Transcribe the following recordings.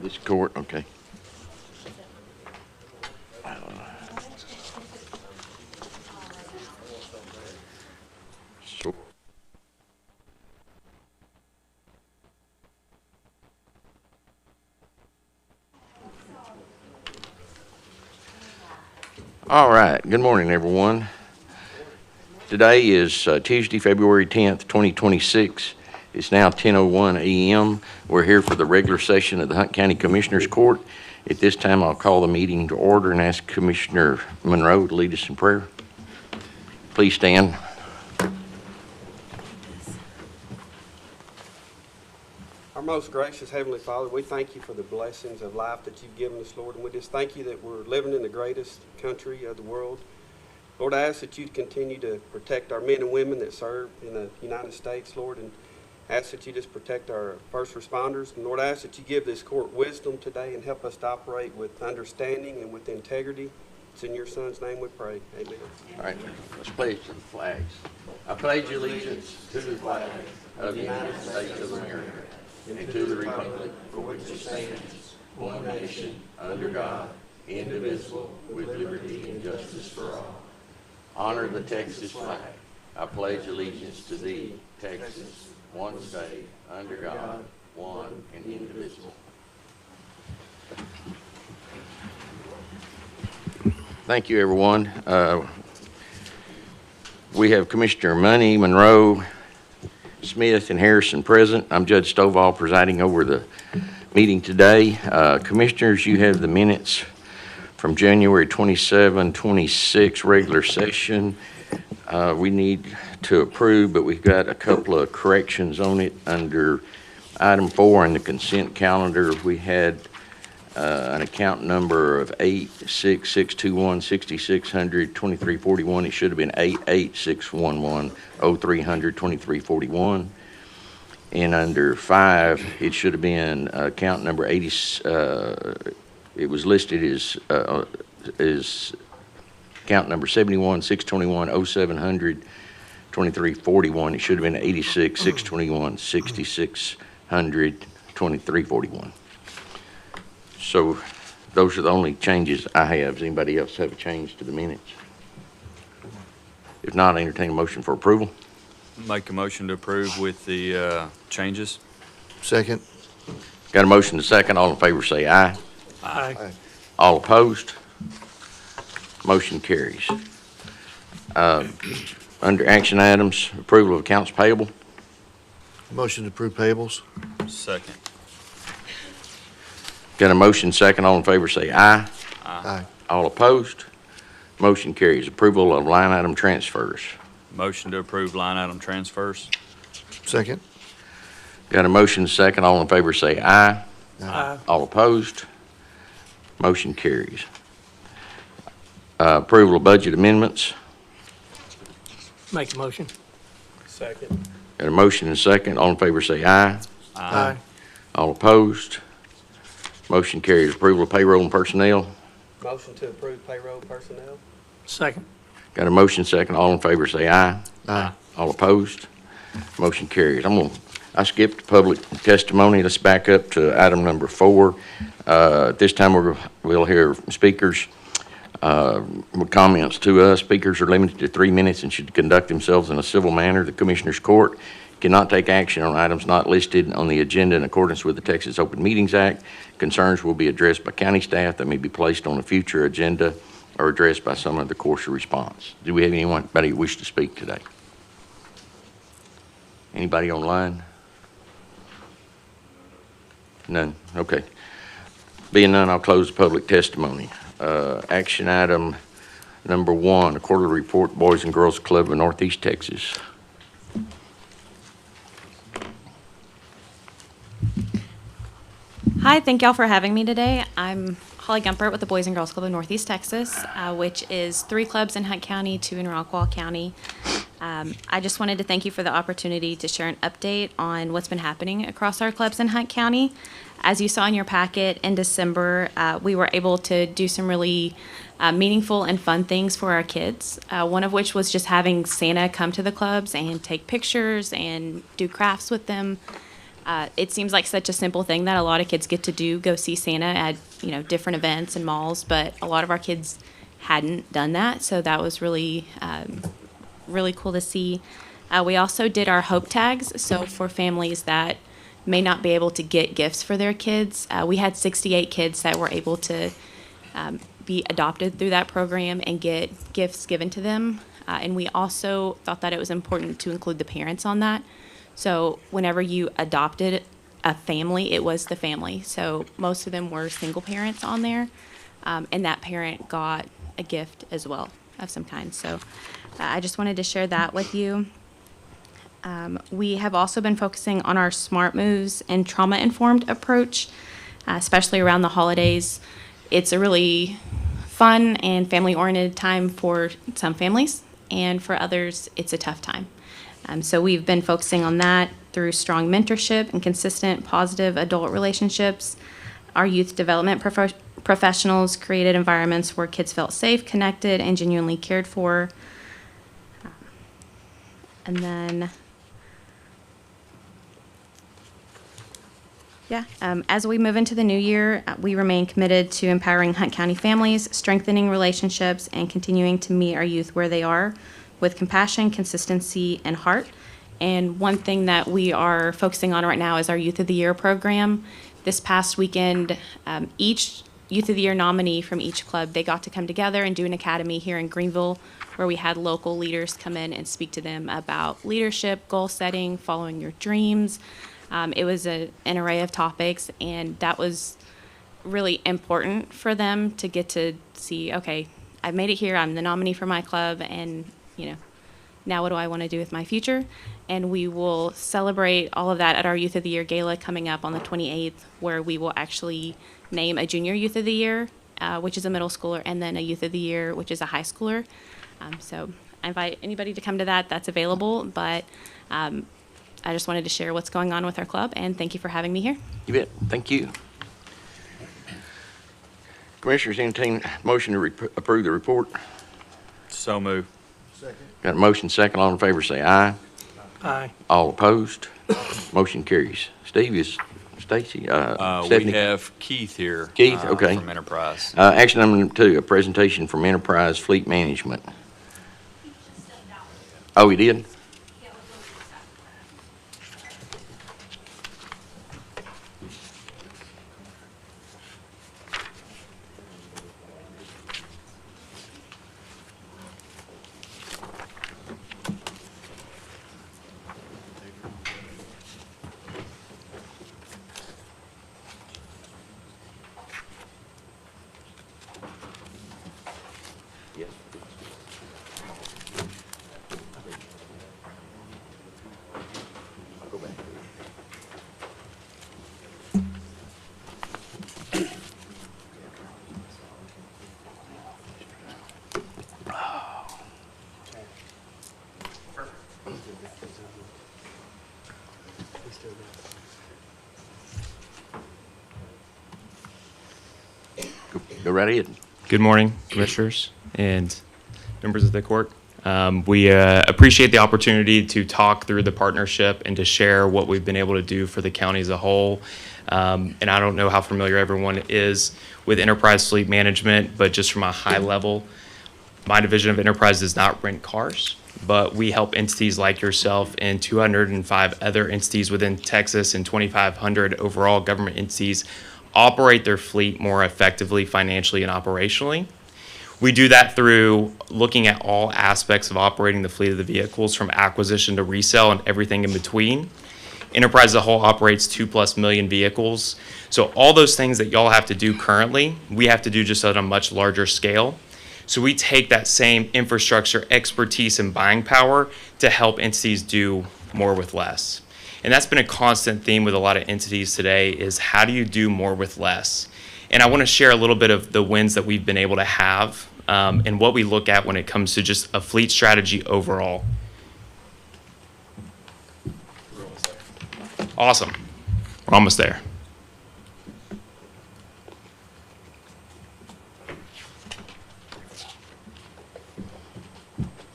This court, okay. So, all right, good morning, everyone. Today is Tuesday, February 10th, 2026. It's now 10:01 a.m. We're here for the regular session of the Hunt County Commissioners Court. At this time, I'll call the meeting to order and ask Commissioner Monroe to lead us in prayer. Please stand. Our most gracious Heavenly Father, we thank you for the blessings of life that you've given us, Lord, and we just thank you that we're living in the greatest country of the world. Lord, I ask that you continue to protect our men and women that serve in the United States, Lord, and ask that you just protect our first responders. And Lord, I ask that you give this court wisdom today and help us to operate with understanding and with integrity. It's in your Son's name we pray. Amen. All right, let's pledge to the flags. I pledge allegiance to the flag of the United States of America and to the republic for which it stands, one nation, under God, indivisible, with liberty and justice for all. Honor the Texas flag. I pledge allegiance to thee, Texas, one state, under God, one and indivisible. Thank you, everyone. We have Commissioner Money, Monroe, Smith, and Harrison present. I'm Judge Stovall presiding over the meeting today. Commissioners, you have the minutes from January 27, 26 regular session. We need to approve, but we've got a couple of corrections on it. Under item 4 in the consent calendar, we had an account number of 86621-6600-2341. It should have been 88611-0300-2341. And under 5, it should have been account number 80. It was listed as account number 71-621-0700-2341. It should have been 86-621-6600-2341. So those are the only changes I have. Does anybody else have a change to the minutes? If not, I entertain a motion for approval. Make a motion to approve with the changes. Second. Got a motion to second. All in favor say aye. Aye. All opposed? Motion carries. Under action items, approval of accounts payable. Motion to approve payables. Second. Got a motion second. All in favor say aye. Aye. All opposed? Motion carries. Approval of line item transfers. Motion to approve line item transfers. Second. Got a motion second. All in favor say aye. Aye. All opposed? Motion carries. Approval of budget amendments. Make a motion. Second. Got a motion and second. All in favor say aye. Aye. All opposed? Motion carries. Approval of payroll and personnel. Motion to approve payroll personnel. Second. Got a motion second. All in favor say aye. Aye. All opposed? Motion carries. I skipped public testimony. Let's back up to item number 4. At this time, we'll hear speakers with comments to us. Speakers are limited to 3 minutes and should conduct themselves in a civil manner. The Commissioners Court cannot take action on items not listed on the agenda in accordance with the Texas Open Meetings Act. Concerns will be addressed by county staff that may be placed on a future agenda or addressed by some other course of response. Do we have anybody who wish to speak today? Anybody online? None? Okay. Being none, I'll close the public testimony. Action item number 1, a quarterly report, Boys and Girls Club of Northeast Texas. Hi, thank y'all for having me today. I'm Holly Gumpert with the Boys and Girls Club of Northeast Texas, which is 3 clubs in Hunt County, 2 in Rockwall County. I just wanted to thank you for the opportunity to share an update on what's been happening across our clubs in Hunt County. As you saw in your packet, in December, we were able to do some really meaningful and fun things for our kids, one of which was just having Santa come to the clubs and take pictures and do crafts with them. It seems like such a simple thing that a lot of kids get to do, go see Santa at, different events and malls, but a lot of our kids hadn't done that, so that was really, really cool to see. We also did our Hope Tags, so for families that may not be able to get gifts for their kids, we had 68 kids that were able to be adopted through that program and get gifts given to them. And we also thought that it was important to include the parents on that. So whenever you adopted a family, it was the family. So most of them were single parents on there, and that parent got a gift as well of some kind. So I just wanted to share that with you. We have also been focusing on our smart moves and trauma-informed approach, especially around the holidays. It's a really fun and family-oriented time for some families, and for others, it's a tough time. So we've been focusing on that through strong mentorship and consistent positive adult relationships. Our youth development professionals created environments where kids felt safe, connected, and genuinely cared for. And then, as we move into the new year, we remain committed to empowering Hunt County families, strengthening relationships, and continuing to meet our youth where they are with compassion, consistency, and heart. And one thing that we are focusing on right now is our Youth of the Year program. This past weekend, each Youth of the Year nominee from each club, they got to come together and do an academy here in Greenville where we had local leaders come in and speak to them about leadership, goal setting, following your dreams. It was an array of topics, and that was really important for them to get to see, okay, I've made it here, I'm the nominee for my club, and now what do I want to do with my future? And we will celebrate all of that at our Youth of the Year Gala coming up on the 28th, where we will actually name a Junior Youth of the Year, which is a middle schooler, and then a Youth of the Year, which is a high schooler. So I invite anybody to come to that. That's available, but I just wanted to share what's going on with our club, and thank you for having me here. You bet. Thank you. Commissioners, entertain motion to approve the report. So move. Got a motion second. All in favor say aye. Aye. All opposed? Motion carries. Steve, is Stacy, We Stephanie? have Keith here. Keith, okay. From Enterprise. Action number 2, a presentation from Enterprise Fleet Management. Oh, he did? Yes. I'll go back. Go right ahead. Good morning, commissioners and members of the court. We appreciate the opportunity to talk through the partnership and to share what we've been able to do for the county as a whole. And I don't know how familiar everyone is with Enterprise Fleet Management, but just from a high level, my division of Enterprise does not rent cars, but we help entities like yourself and 205 other entities within Texas and 2,500 overall government entities operate their fleet more effectively financially and operationally. We do that through looking at all aspects of operating the fleet of the vehicles, from acquisition to resale and everything in between. Enterprise as a whole operates 2+ million vehicles. So all those things that y'all have to do currently, we have to do just on a much larger scale. So we take that same infrastructure, expertise, and buying power to help entities do more with less. And that's been a constant theme with a lot of entities today, is how do you do more with less? And I want to share a little bit of the wins that we've been able to have and what we look at when it comes to just a fleet strategy overall. Awesome. We're almost there.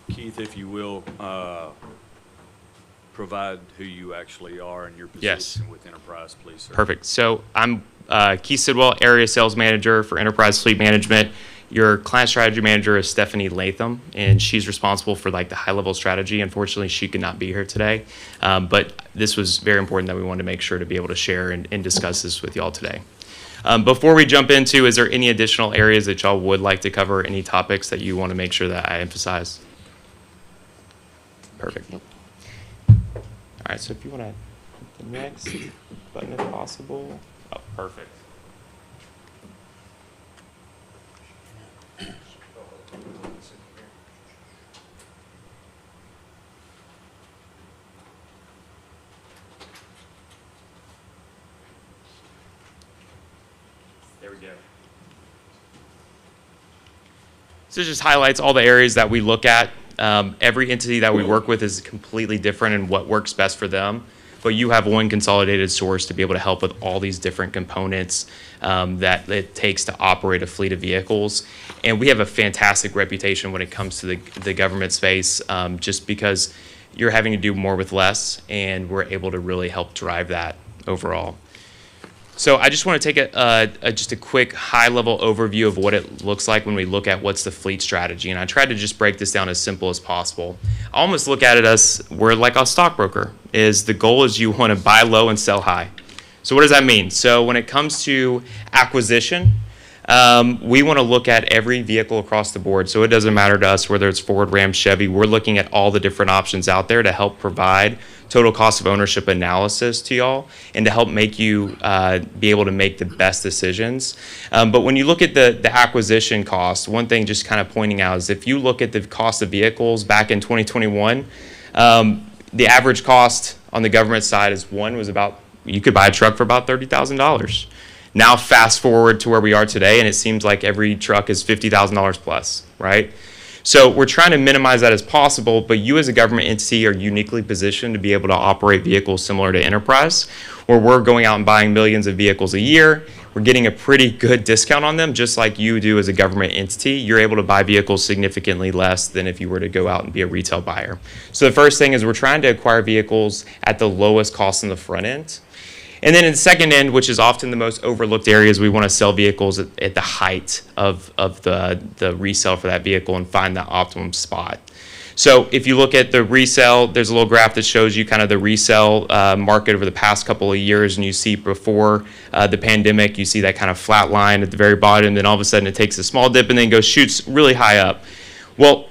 Keith, if you will, provide who you actually are and your Yes. position with Enterprise, please, sir? Perfect. So I'm Keith Sidwell, Area Sales Manager for Enterprise Fleet Management. Your Client Strategy Manager is Stephanie Latham, and she's responsible for like the high-level strategy. Unfortunately, she could not be here today, but this was very important that we wanted to make sure to be able to share and discuss this with y'all today. Before we jump into, is there any additional areas that y'all would like to cover, any topics that you want to make sure that I emphasize? Perfect. All right, so if you want to hit the next button if possible. Oh, perfect. There we go. So it just highlights all the areas that we look at. Every entity that we work with is completely different in what works best for them. But you have one consolidated source to be able to help with all these different components that it takes to operate a fleet of vehicles. And we have a fantastic reputation when it comes to the government space, just because you're having to do more with less, and we're able to really help drive that overall. So I just want to take just a quick high-level overview of what it looks like when we look at what's the fleet strategy. And I tried to just break this down as simple as possible. I almost look at it as we're like a stockbroker. The goal is you want to buy low and sell high. So what does that mean? So when it comes to acquisition, we want to look at every vehicle across the board. So it doesn't matter to us whether it's Ford, Ram, Chevy. We're looking at all the different options out there to help provide total cost of ownership analysis to y'all and to help make you be able to make the best decisions. But when you look at the acquisition cost, one thing just kind of pointing out is if you look at the cost of vehicles back in 2021, the average cost on the government side was about, you could buy a truck for about $30,000. Now fast forward to where we are today, and it seems like every truck is $50,000 plus, right? So we're trying to minimize that as possible, but you as a government entity are uniquely positioned to be able to operate vehicles similar to Enterprise, where we're going out and buying millions of vehicles a year. We're getting a pretty good discount on them, just like you do as a government entity. You're able to buy vehicles significantly less than if you were to go out and be a retail buyer. So the first thing is we're trying to acquire vehicles at the lowest cost in the front end. And then in the second end, which is often the most overlooked areas, we want to sell vehicles at the height of the resale for that vehicle and find the optimum spot. So if you look at the resale, there's a little graph that shows you kind of the resale market over the past couple of years, and you see before the pandemic, you see that kind of flat line at the very bottom, and then all of a sudden it takes a small dip and then shoots really high up. Well,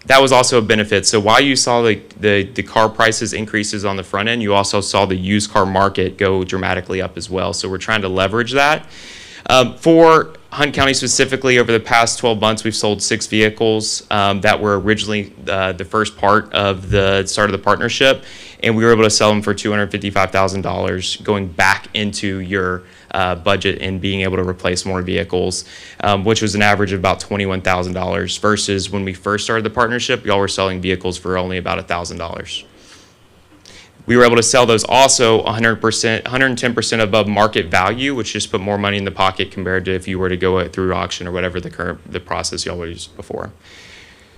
that was also a benefit. So while you saw the car prices increases on the front end, you also saw the used car market go dramatically up as well. So we're trying to leverage that. For Hunt County specifically, over the past 12 months, we've sold 6 vehicles that were originally the first part of the start of the partnership, and we were able to sell them for $255,000, going back into your budget and being able to replace more vehicles, which was an average of about $21,000 versus when we first started the partnership, y'all were selling vehicles for only about $1,000. We were able to sell those also 110% above market value, which just put more money in the pocket compared to if you were to go through auction or whatever the process y'all used before.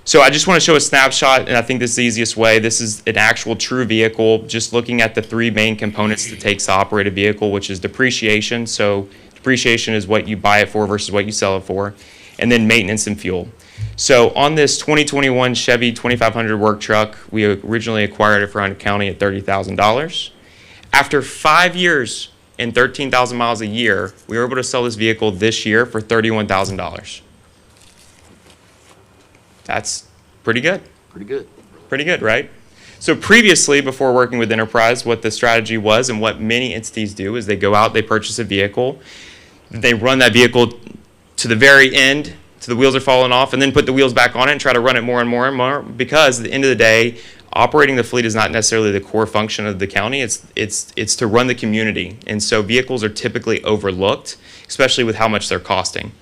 So I just want to show a snapshot, and I think this is the easiest way. This is an actual true vehicle, just looking at the 3 main components that takes to operate a vehicle, which is depreciation. So depreciation is what you buy it for versus what you sell it for, and then maintenance and fuel. So on this 2021 Chevy 2500 work truck, we originally acquired it for Hunt County at $30,000. After 5 years and 13,000 miles a year, we were able to sell this vehicle this year for $31,000. That's pretty good. Pretty good. Pretty good, right? So previously, before working with Enterprise, what the strategy was and what many entities do is they go out, they purchase a vehicle, they run that vehicle to the very end, till the wheels are falling off, and then put the wheels back on it and try to run it more and more and more, because at the end of the day, operating the fleet is not necessarily the core function of the county. It's to run the community. And so vehicles are typically overlooked, especially with how much they're costing.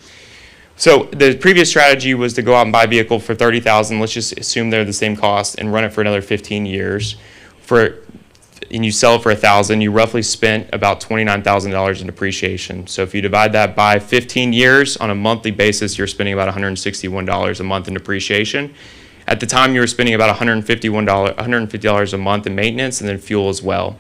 So the previous strategy was to go out and buy a vehicle for $30,000. Let's just assume they're the same cost and run it for another 15 years. And you sell it for $1,000. You roughly spent about $29,000 in depreciation. So if you divide that by 15 years on a monthly basis, you're spending about $161 a month in depreciation. At the time, you were spending about $150 a month in maintenance and then fuel as well.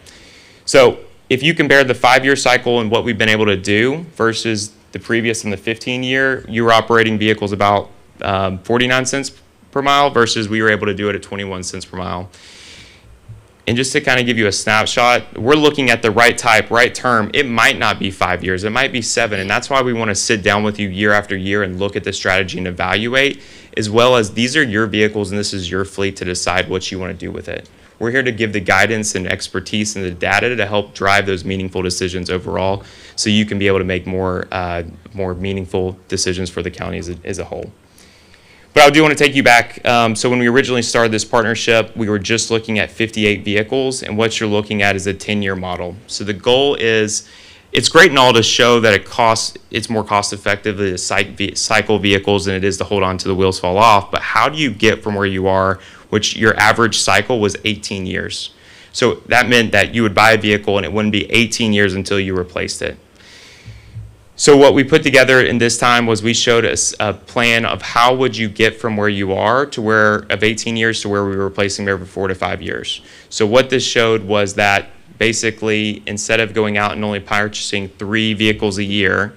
So if you compare the 5-year cycle and what we've been able to do versus the previous and the 15-year, you were operating vehicles about 49 cents per mile versus we were able to do it at 21 cents per mile. And just to kind of give you a snapshot, we're looking at the right type, right term. It might not be 5 years, it might be 7. And that's why we want to sit down with you year after year and look at the strategy and evaluate, as well as these are your vehicles and this is your fleet to decide what you want to do with it. We're here to give the guidance and expertise and the data to help drive those meaningful decisions overall so you can be able to make more meaningful decisions for the county as a whole. But I do want to take you back. So when we originally started this partnership, we were just looking at 58 vehicles, and what you're looking at is a 10-year model. So the goal is, it's great and all to show that it's more cost effective to cycle vehicles than it is to hold on to the wheels fall off, but how do you get from where you are, which your average cycle was 18 years. So that meant that you would buy a vehicle and it wouldn't be 18 years until you replaced it. So what we put together in this time was we showed us a plan of how would you get from where you are to where of 18 years to where we were replacing every 4 to 5 years. So what this showed was that basically instead of going out and only purchasing 3 vehicles a year,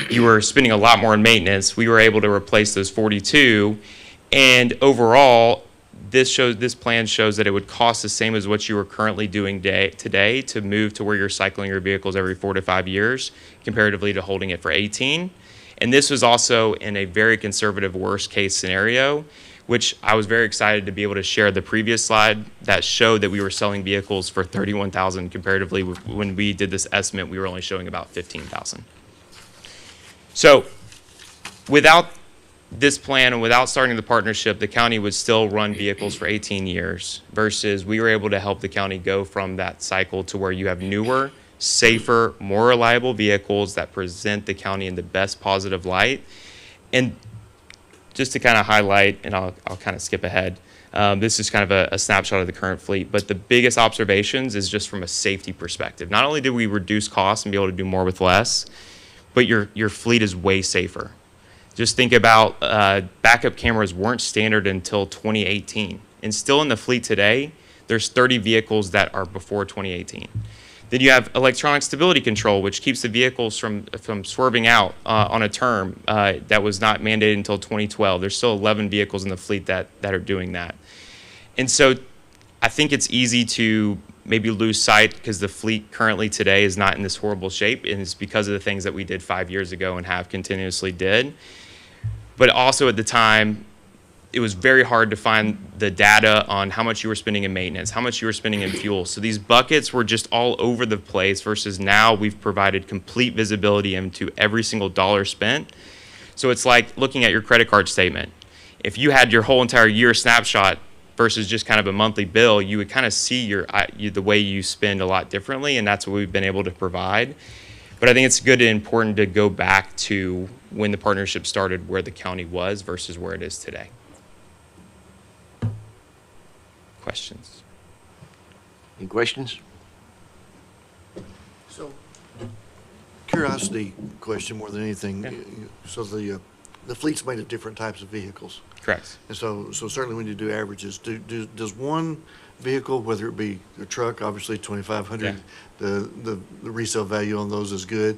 you were spending a lot more in maintenance. We were able to replace those 42, and overall this plan shows that it would cost the same as what you are currently doing today to move to where you're cycling your vehicles every 4 to 5 years, comparatively to holding it for 18. And this was also in a very conservative worst case scenario, which I was very excited to be able to share the previous slide that showed that we were selling vehicles for $31,000 comparatively. When we did this estimate, we were only showing about $15,000. So without this plan and without starting the partnership, the county would still run vehicles for 18 years versus we were able to help the county go from that cycle to where you have newer, safer, more reliable vehicles that present the county in the best positive light. And just to kind of highlight, and I'll kind of skip ahead, this is kind of a snapshot of the current fleet, but the biggest observations is just from a safety perspective. Not only did we reduce costs and be able to do more with less, but your fleet is way safer. Just think about backup cameras weren't standard until 2018. And still in the fleet today, there's 30 vehicles that are before 2018. Then you have electronic stability control, which keeps the vehicles from swerving out on a term that was not mandated until 2012. There's still 11 vehicles in the fleet that are doing that. And so I think it's easy to maybe lose sight because the fleet currently today is not in this horrible shape, and it's because of the things that we did 5 years ago and have continuously did. But also at the time, it was very hard to find the data on how much you were spending in maintenance, how much you were spending in fuel. So these buckets were just all over the place versus now we've provided complete visibility into every single dollar spent. So it's like looking at your credit card statement. If you had your whole entire year snapshot versus just kind of a monthly bill, you would kind of see the way you spend a lot differently, and that's what we've been able to provide. But I think it's good and important to go back to when the partnership started, where the county was versus where it is today. Questions? Any questions? So, curiosity question more than anything. Yeah. So the fleet's made of different types of vehicles. Correct. And so certainly when you do averages, does one vehicle, whether it be a truck, obviously 2,500, Yeah. the resale value on those is good,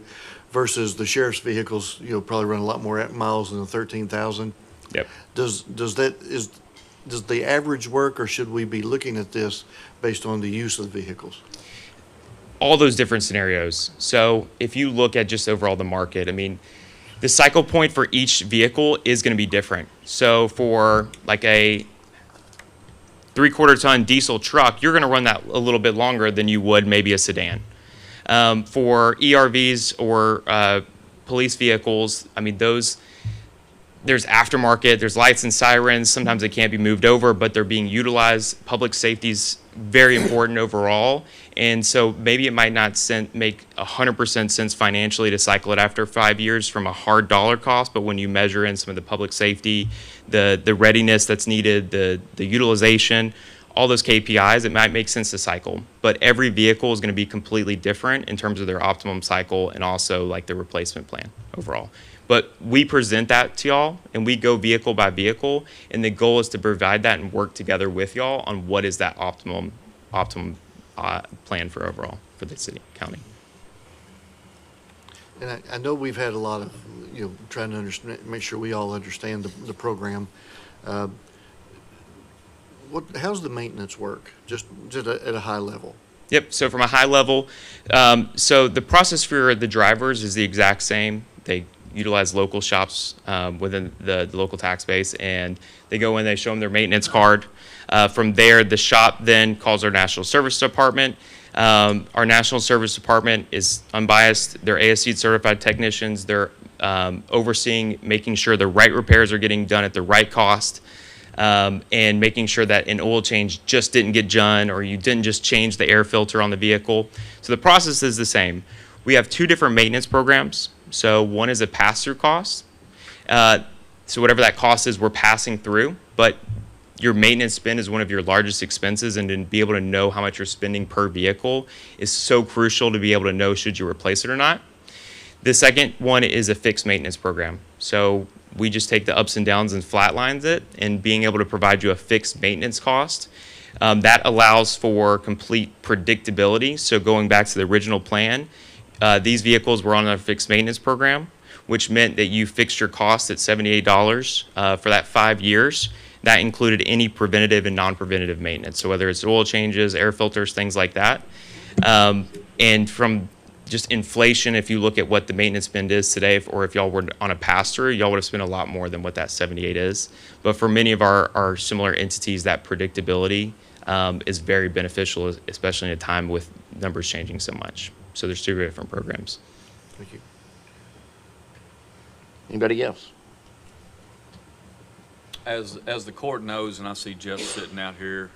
versus the sheriff's vehicles, probably run a lot more miles than the 13,000. Yep. Does the average work, or should we be looking at this based on the use of the vehicles? All those different scenarios. So if you look at just overall the market, I mean, the cycle point for each vehicle is going to be different. So for like a 3/4 ton diesel truck, you're going to run that a little bit longer than you would maybe a sedan. For ERVs or police vehicles, I mean, there's aftermarket, there's lights and sirens. Sometimes they can't be moved over, but they're being utilized. Public safety is very important overall. And so maybe it might not make 100% sense financially to cycle it after 5 years from a hard dollar cost, but when you measure in some of the public safety, the readiness that's needed, the utilization, all those KPIs, it might make sense to cycle, but every vehicle is going to be completely different in terms of their optimum cycle and also like the replacement plan overall. But we present that to y'all and we go vehicle by vehicle, and the goal is to provide that and work together with y'all on what is that optimum plan for overall for the city, county. And I know we've had a lot of, trying to understand, make sure we all understand the program. How's the maintenance work, just at a high level? Yep, so from a high level, so the process for the drivers is the exact same. They utilize local shops within the local tax base, and they go in, they show them their maintenance card. From there, the shop then calls our National Service Department. Our National Service Department is unbiased. They're ASC certified technicians. They're overseeing making sure the right repairs are getting done at the right cost, and making sure that an oil change just didn't get done or you didn't just change the air filter on the vehicle. So the process is the same. We have two different maintenance programs. So one is a pass-through cost. So whatever that cost is, we're passing through, but your maintenance spend is one of your largest expenses, and to be able to know how much you're spending per vehicle is so crucial to be able to know should you replace it or not. The second one is a fixed maintenance program. So we just take the ups and downs and flatlines it, and being able to provide you a fixed maintenance cost. That allows for complete predictability. So going back to the original plan, these vehicles were on a fixed maintenance program, which meant that you fixed your cost at $78 for that 5 years. That included any preventative and non-preventative maintenance. So whether it's oil changes, air filters, things like that. And from just inflation, if you look at what the maintenance spend is today, or if y'all were on a pass-through, y'all would have spent a lot more than what that 78 is. But for many of our similar entities, that predictability is very beneficial, especially in a time with numbers changing so much. So there's two different programs. Thank you. Anybody else? As the court knows, and I see Jeff sitting out here,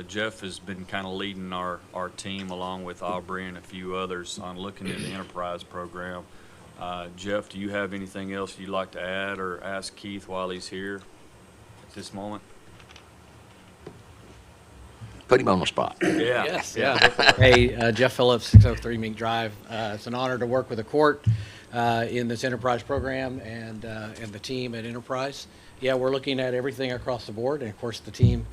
Jeff has been kind of leading our team along with Aubrey and a few others on looking at the enterprise program. Jeff, do you have anything else you'd like to add or ask Keith while he's here at this moment? Put him on the spot. Yeah. Yes, yeah. Hey, Jeff Phillips, 603 Mink Drive. It's an honor to work with the court in this enterprise program and the team at Enterprise. Yeah, we're looking at everything across the board, and of course the team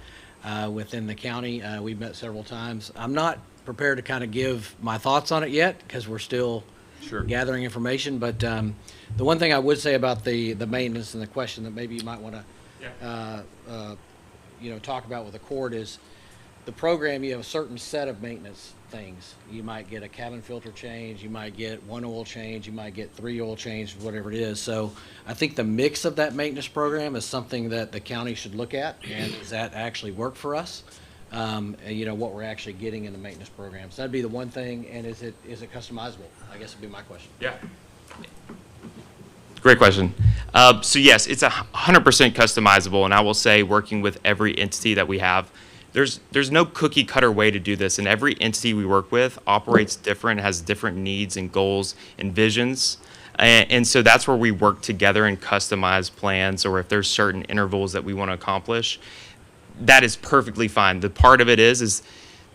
within the county. We've met several times. I'm not prepared to kind of give my thoughts on it yet because we're still gathering information. But the one thing I would say about the maintenance and the question that maybe you might want to talk about with the court is the program. You have a certain set of maintenance things. You might get a cabin filter change, you might get one oil change, you might get 3 oil changes, whatever it is. So I think the mix of that maintenance program is something that the county should look at, and does that actually work for us? What we're actually getting in the maintenance program. So that'd be the one thing, and is it customizable? I guess would be my question. Yeah. Great question. So yes, it's 100% customizable, and I will say working with every entity that we have, there's no cookie cutter way to do this, and every entity we work with operates different, has different needs and goals and visions. And so that's where we work together and customize plans, or if there's certain intervals that we want to accomplish, that is perfectly fine. The part of it is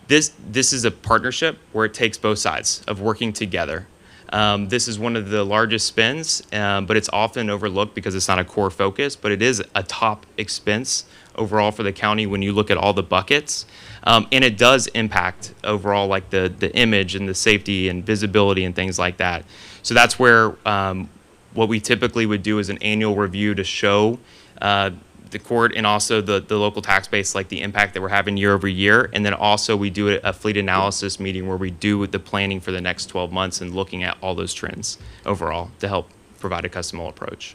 this is a partnership where it takes both sides of working together. This is one of the largest spends, but it's often overlooked because it's not a core focus, but it is a top expense overall for the county when you look at all the buckets. And it does impact overall like the image and the safety and visibility and things like that. So that's where what we typically would do is an annual review to show the court and also the local tax base, like the impact that we're having year over year. And then also we do a fleet analysis meeting where we do the planning for the next 12 months and looking at all those trends overall to help provide a customizable approach.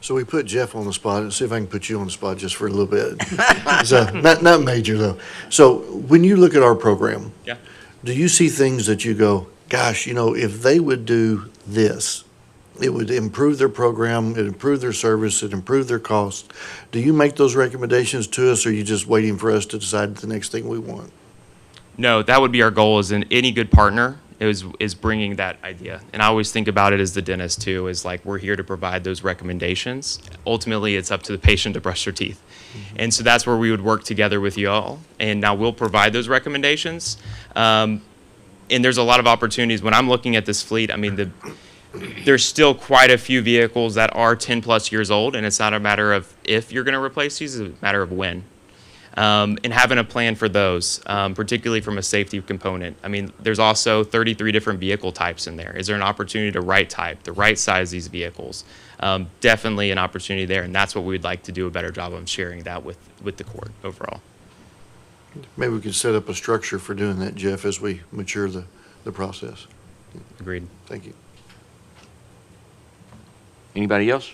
So we put Jeff on the spot, and see if I can put you on the spot just for a little bit. So, not major though. So when you look at our program, Yeah. do you see things that you go, gosh, if they would do this, it would improve their program, it'd improve their service, it'd improve their cost? Do you make those recommendations to us, or are you just waiting for us to decide the next thing we want? No, that would be our goal. Is in any good partner is bringing that idea. And I always think about it as the dentist too, is like we're here to provide those recommendations. Ultimately, it's up to the patient to brush their teeth. And so that's where we would work together with you all. And now we'll provide those recommendations. And there's a lot of opportunities. When I'm looking at this fleet, I mean, there's still quite a few vehicles that are 10 plus years old, and it's not a matter of if you're going to replace these, it's a matter of when. And having a plan for those, particularly from a safety component. I mean, there's also 33 different vehicle types in there. Is there an opportunity to right type, the right size these vehicles? Definitely an opportunity there, and that's what we'd like to do a better job of sharing that with the court overall. Maybe we could set up a structure for doing that, Jeff, as we mature the process. Agreed. Thank you. Anybody else?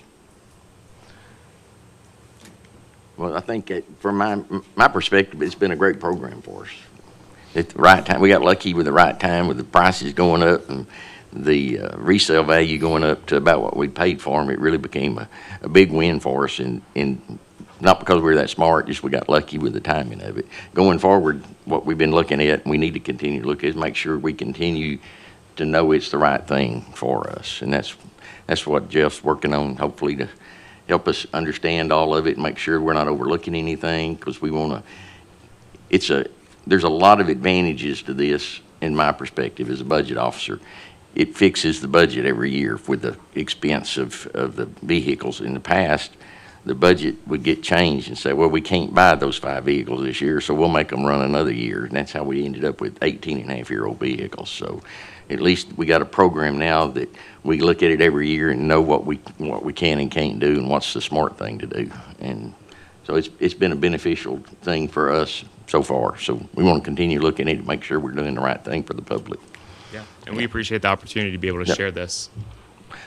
Well, I think from my perspective, it's been a great program for us. At the right time, we got lucky with the right time with the prices going up and the resale value going up to about what we paid for them. It really became a big win for us, and not because we were that smart, just we got lucky with the timing of it. Going forward, what we've been looking at, and we need to continue to look at, is make sure we continue to know it's the right thing for us, and that's what Jeff's working on, hopefully to help us understand all of it and make sure we're not overlooking anything, because we want to, there's a lot of advantages to this in my perspective as a budget officer. It fixes the budget every year with the expense of the vehicles. In the past, the budget would get changed and say, well, we can't buy those 5 vehicles this year, so we'll make them run another year. And that's how we ended up with 18-and-a-half-year-old vehicles. So at least we got a program now that we look at it every year and know what we can and can't do and what's the smart thing to do. And so it's been a beneficial thing for us so far. So we want to continue looking at it to make sure we're doing the right thing for the public. Yeah. And we appreciate the opportunity to be able to Yep. share this.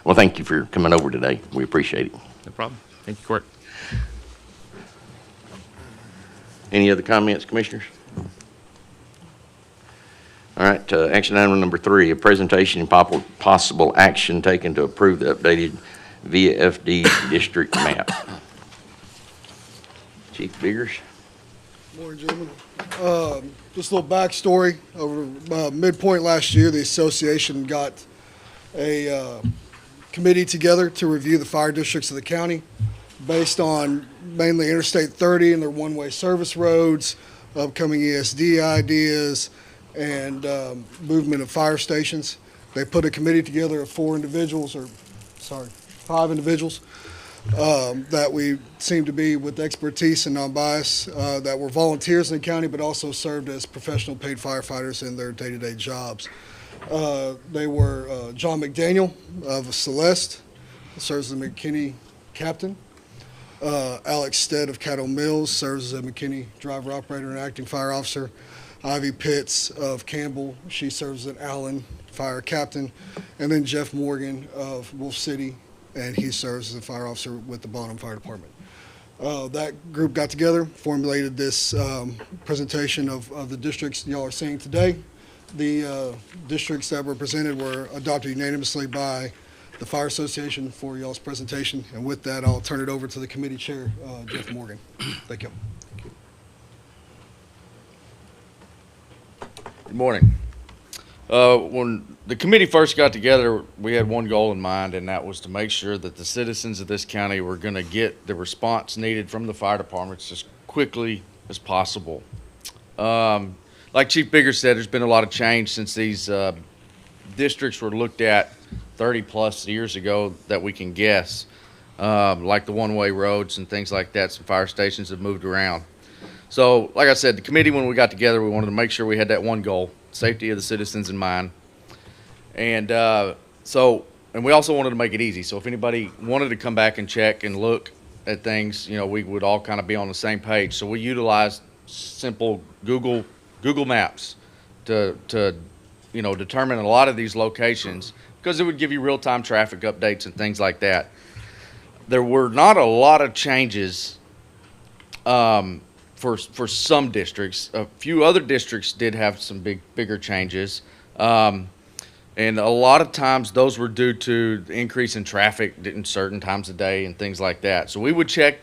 Well, thank you for coming over today. We appreciate it. No problem. Thank you, Court. Any other comments, Commissioners? All right, action item number 3, a presentation and possible action taken to approve the updated VFD district map. Chief Biggers? Morning, gentlemen. Just a little backstory. Over midpoint last year, the association got a committee together to review the fire districts of the county based on mainly Interstate 30 and their one-way service roads, upcoming ESD ideas, and movement of fire stations. They put a committee together of 5 individuals that we seem to be with expertise and non-bias, that were volunteers in the county, but also served as professional paid firefighters in their day-to-day jobs. They were John McDaniel of Celeste, serves as a McKinney captain. Alex Stead of Caddo Mills serves as a McKinney driver operator and acting fire officer. Ivy Pitts of Campbell, she serves as an Allen fire captain. And then Jeff Morgan of Wolf City, and he serves as a fire officer with the Bonham Fire Department. That group got together, formulated this presentation of the districts y'all are seeing today. The districts that were presented were adopted unanimously by the Fire Association for y'all's presentation. And with that, I'll turn it over to the committee chair, Jeff Morgan. Thank you. Good morning. When the committee first got together, we had one goal in mind, and that was to make sure that the citizens of this county were going to get the response needed from the fire departments as quickly as possible. Like Chief Biggers said, there's been a lot of change since these districts were looked at 30-plus years ago that we can guess, like the one-way roads and things like that. Some fire stations have moved around. So, like I said, the committee, when we got together, we wanted to make sure we had that one goal, safety of the citizens in mind. And and we also wanted to make it easy. So if anybody wanted to come back and check and look at things, you know, we would all kind of be on the same page. So we utilized simple Google Maps to you know, determine a lot of these locations, because it would give you real-time traffic updates and things like that. There were not a lot of changes for some districts. A few other districts did have some bigger changes. And a lot of times those were due to the increase in traffic in certain times of day and things like that. So we would check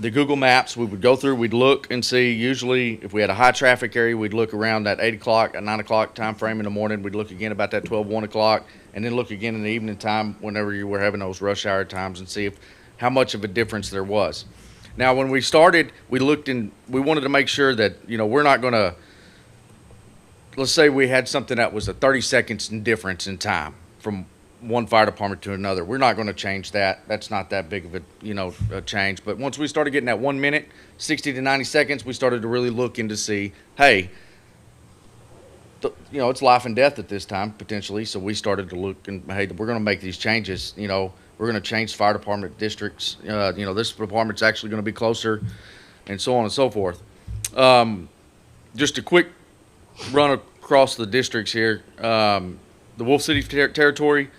the Google Maps, we would go through, we'd look and see, usually if we had a high traffic area, we'd look around that 8 o'clock, at 9 o'clock time frame in the morning. We'd look again about that 12, 1 o'clock, and then look again in the evening time whenever you were having those rush hour times and see how much of a difference there was. Now, when we started, we looked and we wanted to make sure that, we're not going to, let's say we had something that was a 30 seconds difference in time from one fire department to another. We're not going to change that. That's not that big of a change. But once we started getting that 1 minute, 60 to 90 seconds, we started to really look into see, hey, it's life and death at this time potentially. So we started to look and, hey, we're going to make these changes. We're going to change fire department districts. This department's actually going to be closer, and so on and so forth. Just a quick run across the districts here. The Wolf City territory.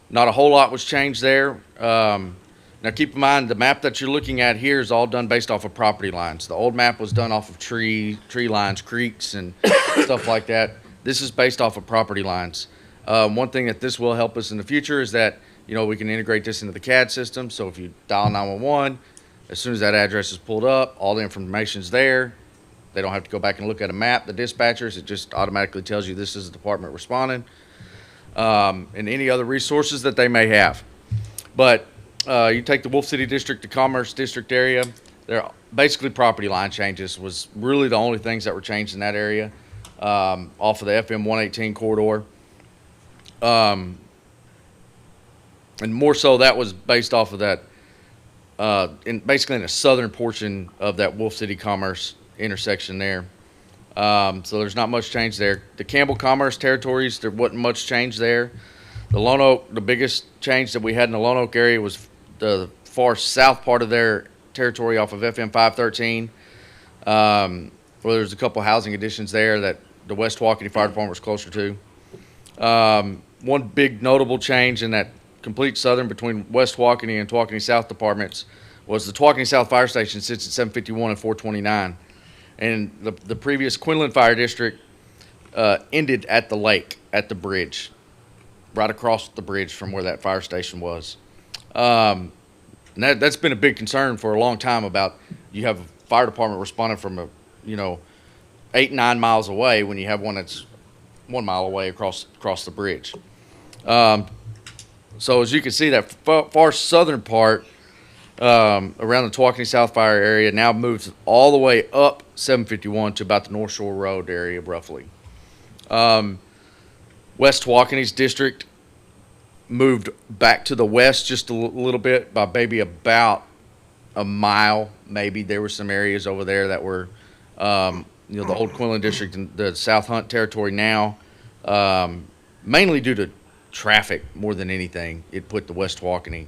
Not a whole lot was changed there. Now keep in mind, the map that you're looking at here is all done based off of property lines. The old map was done off of tree lines, creeks, and stuff like that. This is based off of property lines. One thing that this will help us in the future is that, we can integrate this into the CAD system. So if you dial 911, as soon as that address is pulled up, all the information's there. They don't have to go back and look at a map, the dispatchers. It just automatically tells you this is the department responding. And any other resources that they may have. But you take the Wolf City District, the Commerce District area, they're basically property line changes was really the only things that were changed in that area, off of the FM 118 corridor. And more so that was based off of that, basically in the southern portion of that Wolf City Commerce intersection there. So there's not much change there. The Campbell Commerce territories, there wasn't much change there. The Lone Oak, the biggest change that we had in the Lone Oak area was the far south part of their territory off of FM 513. Where there's a couple housing additions there that the West Waukene Fire Department was closer to. One big notable change in that complete southern between West Waukene and Waukene South departments was the Waukene South Fire Station sits at 751 and 429. And the previous Quinlan Fire District ended at the lake, at the bridge, right across the bridge from where that fire station was. And that's been a big concern for a long time about you have a fire department responding from 8, 9 miles away when you have one that's 1 mile away across the bridge. So as you can see, that far southern part around the Waukene South Fire area now moves all the way up 751 to about the North Shore Road area, roughly. West Waukene's district moved back to the west just a little bit by maybe about a mile, maybe. There were some areas over there that were, the old Quinlan district and the South Hunt territory now, mainly due to traffic more than anything. It put the West Waukene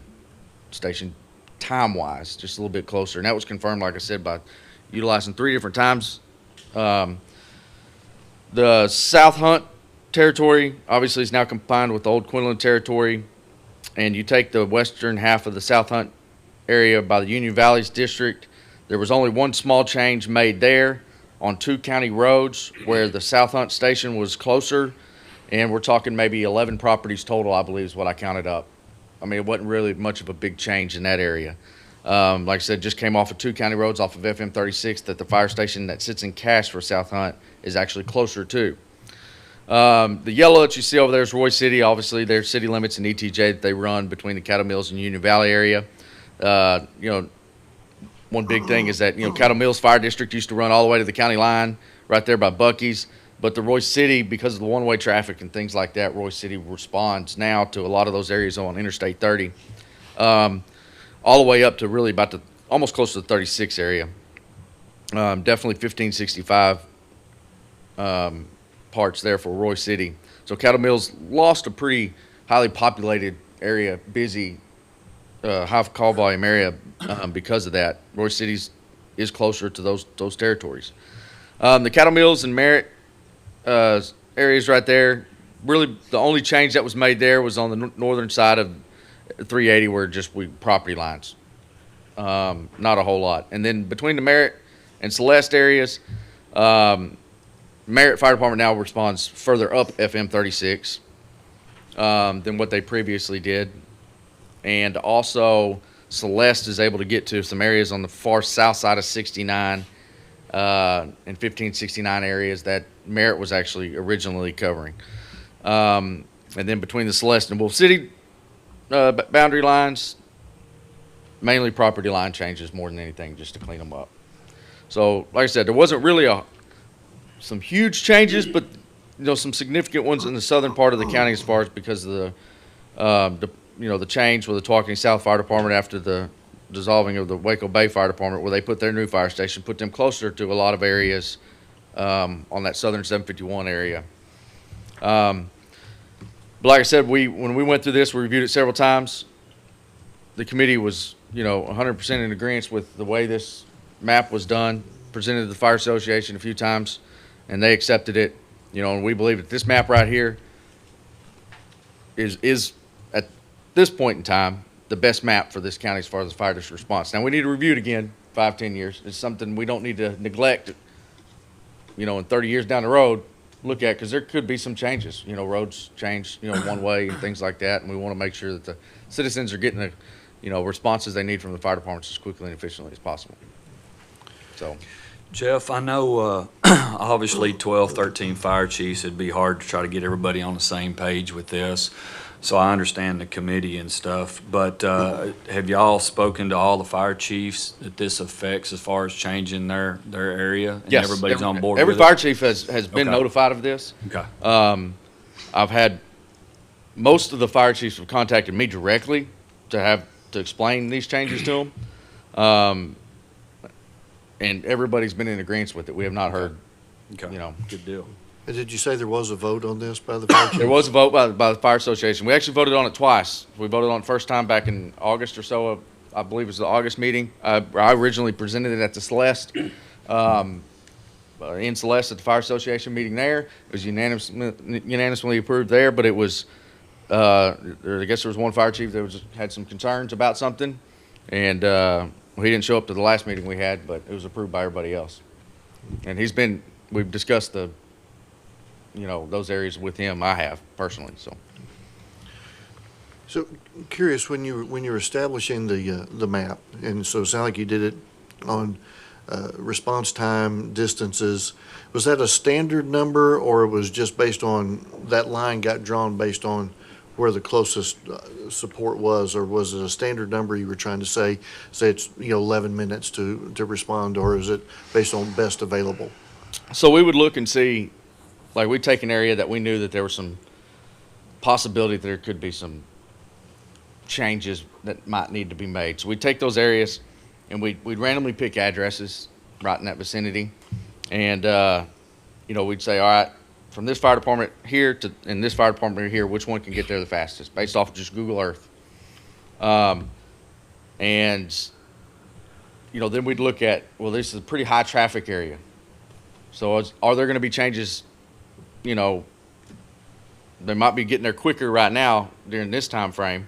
station time-wise just a little bit closer, and that was confirmed, like I said, by utilizing 3 different times. The South Hunt territory obviously is now combined with the old Quinlan territory, and you take the western half of the South Hunt area by the Union Valleys district. There was only one small change made there on 2 county roads where the South Hunt station was closer, and we're talking maybe 11 properties total, I believe is what I counted up. I mean, it wasn't really much of a big change in that area. Like I said, just came off of 2 county roads off of FM 36 that the fire station that sits in Cache for South Hunt is actually closer to. The yellow that you see over there is Roy City. Obviously, there's city limits and ETJ that they run between the Cattle Mills and Union Valley area. One big thing is that, Cattle Mills Fire District used to run all the way to the county line right there by Buc-ee's. But the Roy City, because of the one-way traffic and things like that, Roy City responds now to a lot of those areas on Interstate 30, all the way up to really about almost close to the 36 area. Definitely 1565 parts there for Roy City. So Cattle Mills lost a pretty highly populated area, busy, high call volume area because of that. Roy City is closer to those territories. The Cattle Mills and Merritt areas right there, really the only change that was made there was on the northern side of 380 where we property lines. Not a whole lot. And then between the Merritt and Celeste areas, Merritt Fire Department now responds further up FM 36 than what they previously did. And also Celeste is able to get to some areas on the far south side of 69 and 1569 areas that Merritt was actually originally covering. And then between the Celeste and Wolf City boundary lines, mainly property line changes more than anything, just to clean them up. So, like I said, there wasn't really some huge changes, but some significant ones in the southern part of the county as far as because of the change with the Tawkeny South Fire Department after the dissolving of the Waco Bay Fire Department, where they put their new fire station, put them closer to a lot of areas on that southern 751 area. But like I said, when we went through this, we reviewed it several times. The committee was 100% in agreement with the way this map was done, presented to the Fire Association a few times, and they accepted it. And we believe that this map right here is at this point in time the best map for this county as far as the fire district response. Now, we need to review it again 5-10 years. It's something we don't need to neglect, in 30 years down the road, look at, because there could be some changes. Roads change, one way and things like that, and we want to make sure that the citizens are getting the, responses they need from the fire departments as quickly and efficiently as possible. So, Jeff, I know obviously 12, 13 fire chiefs, it'd be hard to try to get everybody on the same page with this. So I understand the committee and stuff, but have y'all spoken to all the fire chiefs that this affects as far as changing their area? And yes, everybody's on board every with it? fire chief has been Okay. notified of this. Okay. I've had most of the fire chiefs have contacted me directly to explain these changes to them. And everybody's been in agreement with it. We have not heard, Okay. Good deal. And did you say there was a vote on this by the fire chief? There was a vote by the Fire Association. We actually voted on it twice. We voted on it first time back in August or so. I believe it was the August meeting. I originally presented it at the Celeste, in Celeste at the Fire Association meeting there. It was unanimously approved there, but it was, I guess there was one fire chief that had some concerns about something, and he didn't show up to the last meeting we had, but it was approved by everybody else. And we've discussed those areas with him. I have personally, so. So curious, when you were establishing the map, and so it sounded like you did it on response time, distances, was that a standard number, or it was just based on, that line got drawn based on where the closest support was, or was it a standard number you were trying to say it's 11 minutes to respond, or is it based on best available? So we would look and see, like we'd take an area that we knew that there was some possibility that there could be some changes that might need to be made. So we'd take those areas and we'd randomly pick addresses right in that vicinity. And, we'd say, all right, from this fire department here and this fire department here, which one can get there the fastest, based off of just Google Earth. Then we'd look at, well, this is a pretty high traffic area. So are there going to be changes? They might be getting there quicker right now during this time frame,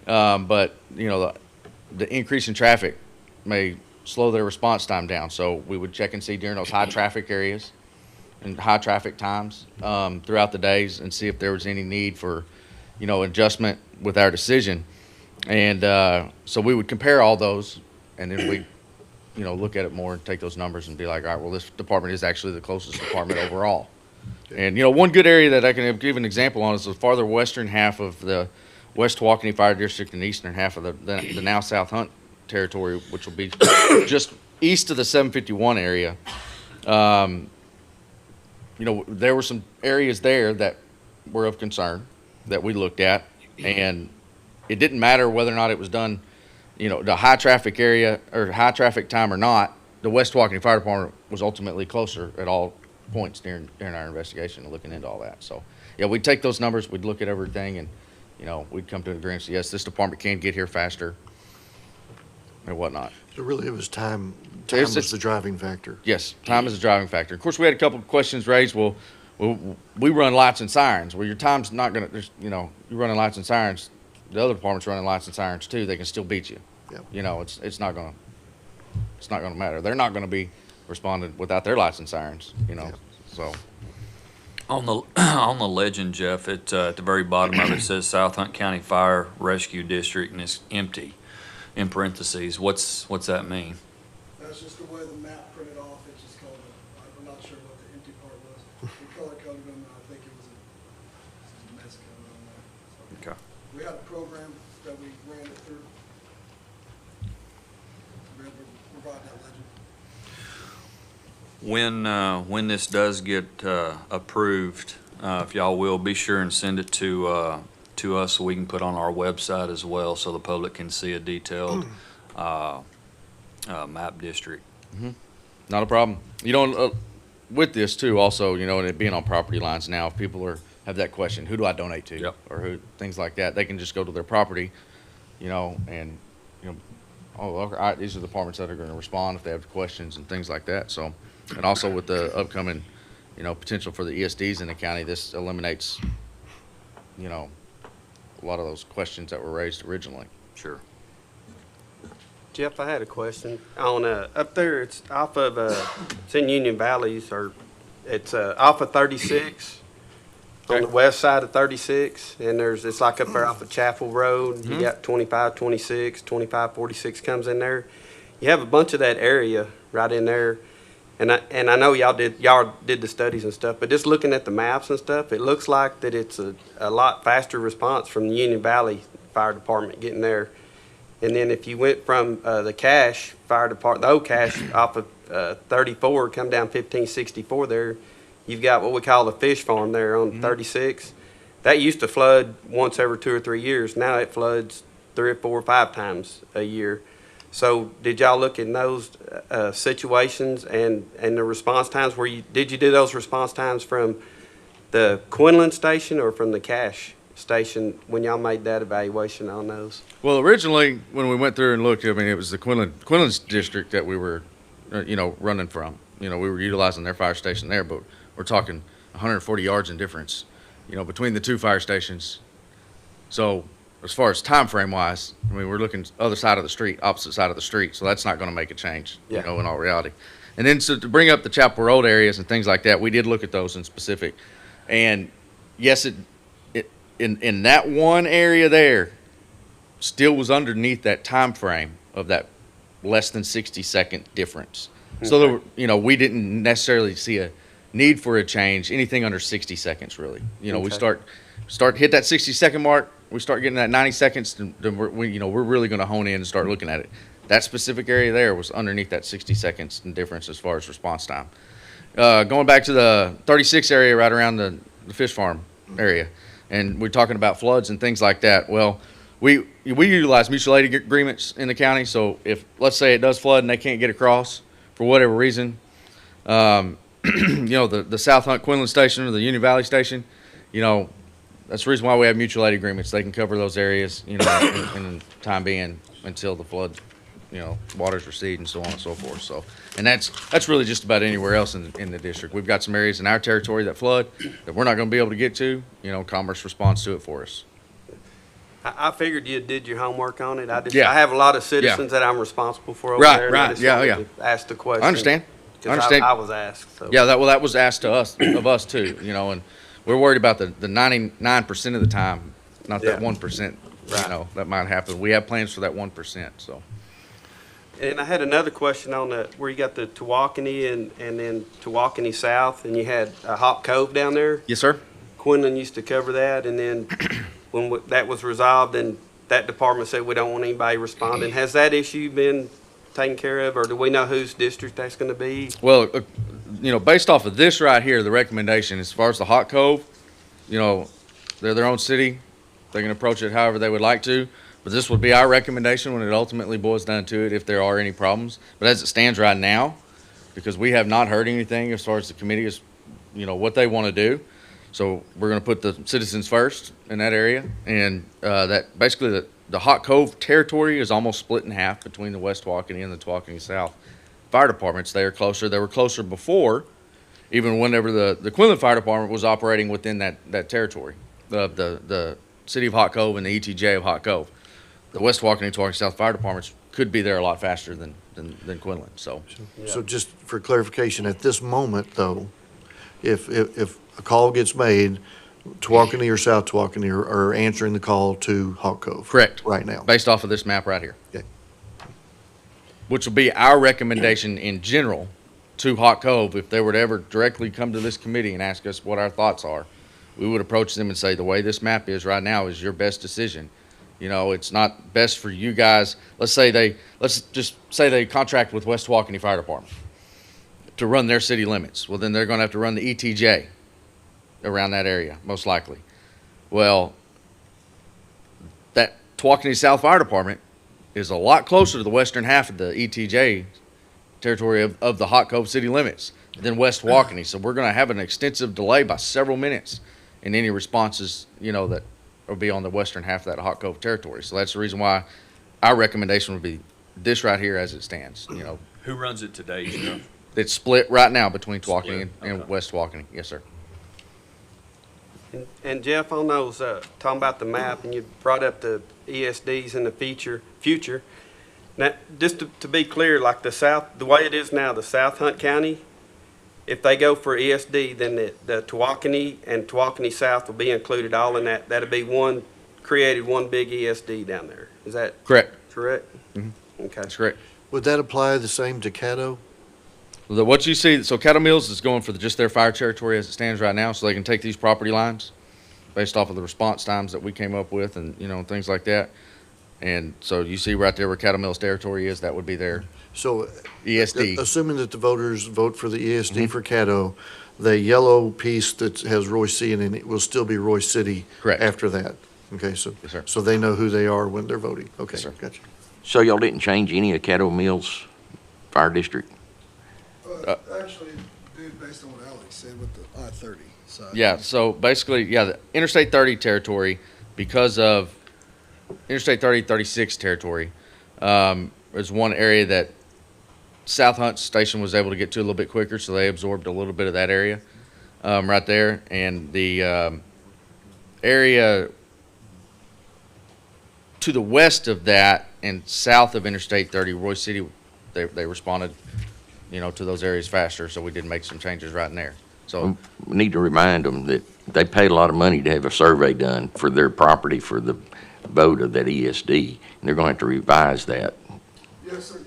but the increase in traffic may slow their response time down. So we would check and see during those high traffic areas and high traffic times throughout the days and see if there was any need for adjustment with our decision. And so we would compare all those, and then we look at it more and take those numbers and be like, all right, well, this department is actually the closest department overall. And, one good area that I can give an example on is the farther western half of the West Tawkeny Fire District and eastern half of the now South Hunt territory, which will be just east of the 751 area. There were some areas there that were of concern that we looked at, and it didn't matter whether or not it was done, the high traffic area or high traffic time or not. The West Tawkeny Fire Department was ultimately closer at all points during our investigation and looking into all that. So, yeah, we'd take those numbers, we'd look at everything, and, we'd come to an agreement. So, yes, this department can get here faster and whatnot. So really it was time It's- was the driving factor. Yes, time is a driving factor. Of course, we had a couple of questions raised. Well, we run lights and sirens. Well, your time's not going to, you're running lights and sirens. The other department's running lights and sirens too. They can still beat you. Yep. It's not going to matter. They're not going to be responded without their lights and sirens, so. On the legend, Jeff, at the very bottom of it says South Hunt County Fire Rescue District, and it's empty. in parentheses. What's that mean? That's just the way the map printed off. It's just called, I'm not sure what the empty part was. We color coded them, and I think it was a Mexico on there. So Okay. we had a program that we ran it through. We had to provide that legend. When this does get approved, if y'all will, be sure and send it to us so we can put on our website as well, so the public can see a detailed map district. Not a problem. You know, with this too, also, you know, and it being on property lines now, if people have that question, who do I donate to? Yep. Or who, things like that, they can just go to their property, you know, and, you know, oh, okay, these are the departments that are gonna respond if they have questions and things like that, so. And also with the upcoming, you know, potential for the ESDs in the county, this eliminates, you know, a lot of those questions that were raised originally. Sure. Jeff, I had a question. On, up there, it's off of, it's in Union Valleys, or it's, off of 36, on the west side of 36, and it's like up there off of Chapel Road. You got 25, 26, 25, 46 comes in there. You have a bunch of that area right in there. And I know y'all did the studies and stuff, but just looking at the maps and stuff, it looks like that it's a lot faster response from the Union Valley Fire Department getting there. And then if you went from the Cache Fire Department, the old Cache off of 34, come down 1564 there, you've got what we call the fish farm there on 36. That used to flood once every 2 or 3 years. Now it floods 3 or 4 or 5 times a year. So did y'all look in those situations and the response times? Did you do those response times from the Quinlan station or from the Cache station when y'all made that evaluation on those? Well, originally, when we went through and looked, I mean, it was the Quinlan's district that we were, you know, running from. You know, we were utilizing their fire station there, but we're talking 140 yards in difference, you know, between the two fire stations. So as far as time frame wise, I mean, we're looking other side of the street, opposite side of the street, so that's not going to make a change, Yeah. you know, in all reality. And then so to bring up the Chapel Road areas and things like that, we did look at those in specific. And yes, in that one area there, still was underneath that time frame of that less than 60-second difference. So, there were, you know, we didn't necessarily see a need for a change, anything under 60 seconds, really. You know, we Okay. start hit that 60-second mark, we start getting that 90 seconds, then we're really going to hone in and start looking at it. That specific area there was underneath that 60 seconds in difference as far as response time. Going back to the 36 area right around the fish farm area, and we're talking about floods and things like that. Well, we utilize mutual aid agreements in the county, so if, let's say it does flood and they can't get across for whatever reason, you know, the South Hunt Quinlan station or the Union Valley station, you know, that's the reason why we have mutual aid agreements. They can cover those areas, you know, in time being until the flood, you know, waters recede and so on and so forth. So, and that's really just about anywhere else in the district. We've got some areas in our territory that flood that we're not going to be able to get to. You know, Commerce responds to it for us. I figured you did your homework on it. Yeah. I have a lot of citizens that I'm responsible for over Right, there. and I right. just Yeah, wanted to ask the question. I understand. 'Cause I understand. I was asked, so. Yeah, that was asked to us of us too. You know, and we're worried about the 99% of the time, not that Yeah. 1%. Right. You know, that might happen. We have plans for that 1%. So. And I had another question on where you got the Tawakoni and then Tawakoni South, and you had Hop Cove down there. Yes, sir. Quinlan used to cover that, and then when that was resolved, and that department said we don't want anybody responding. Has that issue been taken care of, or do we know whose district that's going to be? Well, you know, based off of this right here, the recommendation as far as the Hot Cove, you know, they're their own city. They can approach it however they would like to. But this would be our recommendation when it ultimately boils down to it, if there are any problems. But as it stands right now, because we have not heard anything as far as the committee is, you know, what they want to do. So we're going to put the citizens first in that area. And that basically the Hot Cove territory is almost split in half between the West Tawakoni and the Tawakoni South fire departments. They are closer. They were closer before, even whenever the Quinlan Fire Department was operating within that territory, the city of Hot Cove and the ETJ of Hot Cove. The West Tawakoni and Tawakoni South fire departments could be there a lot faster than Quinlan. So So just for clarification, at this moment, though, if a call gets made, Tawakoni or South Tawakoni are answering the call to Hawk Cove. correct. Right now. Based off of this map right here. Okay. which will be our recommendation in general to Hot Cove, if they were to ever directly come to this committee and ask us what our thoughts are, we would approach them and say, the way this map is right now is your best decision. You know, it's not best for you guys. Let's just say they contract with West Waukene Fire Department to run their city limits. Well, then they're gonna have to run the ETJ around that area, most likely. Well, that Waukene South Fire Department is a lot closer to the western half of the ETJ territory of the Hot Cove city limits than West Waukene. So we're gonna have an extensive delay by several minutes in any responses, you know, that will be on the western half of that Hot Cove territory. So that's the reason why our recommendation would be this right here as it stands, you know. Who runs it today, Jeff? It's split right now between Waukene Split, and okay. West Waukene. Yes, sir. And Jeff, on those, talking about the map, and you brought up the ESDs in the future. Now, just to be clear, like the way it is now, the South Hunt County, if they go for ESD, then the Tawakanee and Tawakanee South will be included all in that. That'll be created one big ESD down there. Is that Correct. correct? Mhm. Okay. That's correct. Would that apply the same to Caddo? What you see, so Cattle Mills is going for just their fire territory as it stands right now, so they can take these property lines based off of the response times that we came up with and, you know, things like that. And so you see right there where Cattle Mills territory is, that would be their So ESD. assuming that the voters vote for the ESD for Caddo, the yellow piece that has Roy C in it will still be Roy City Correct. after that. Okay, so, Yes, sir. so they know who they are when they're voting. Okay, Yes, sir. gotcha. So y'all didn't change any of Caddo Mills Fire District? Actually, dude, based on what Alex said with the I-30 side. Yeah, so basically, yeah, the Interstate 30 territory, because of Interstate 30, 36 territory, is one area that South Hunt Station was able to get to a little bit quicker, so they absorbed a little bit of that area right there. And the area to the west of that and south of Interstate 30, Roy City, they responded, you know, to those areas faster, so we did make some changes right in there. So, We need to remind them that they paid a lot of money to have a survey done for their property for the vote of that ESD, and they're gonna have to revise that. Yes, sir,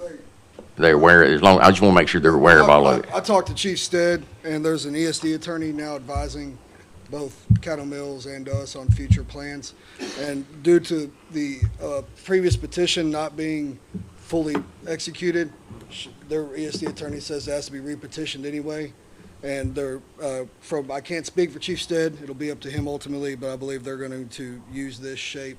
They're aware, I just wanna make sure they're aware of all of it. I talked to Chief Stead, and there's an ESD attorney now advising both Cattle Mills and us on future plans. And due to the previous petition not being fully executed, their ESD attorney says it has to be repetitioned anyway. And I can't speak for Chief Stead, it'll be up to him ultimately, but I believe they're going to use this shape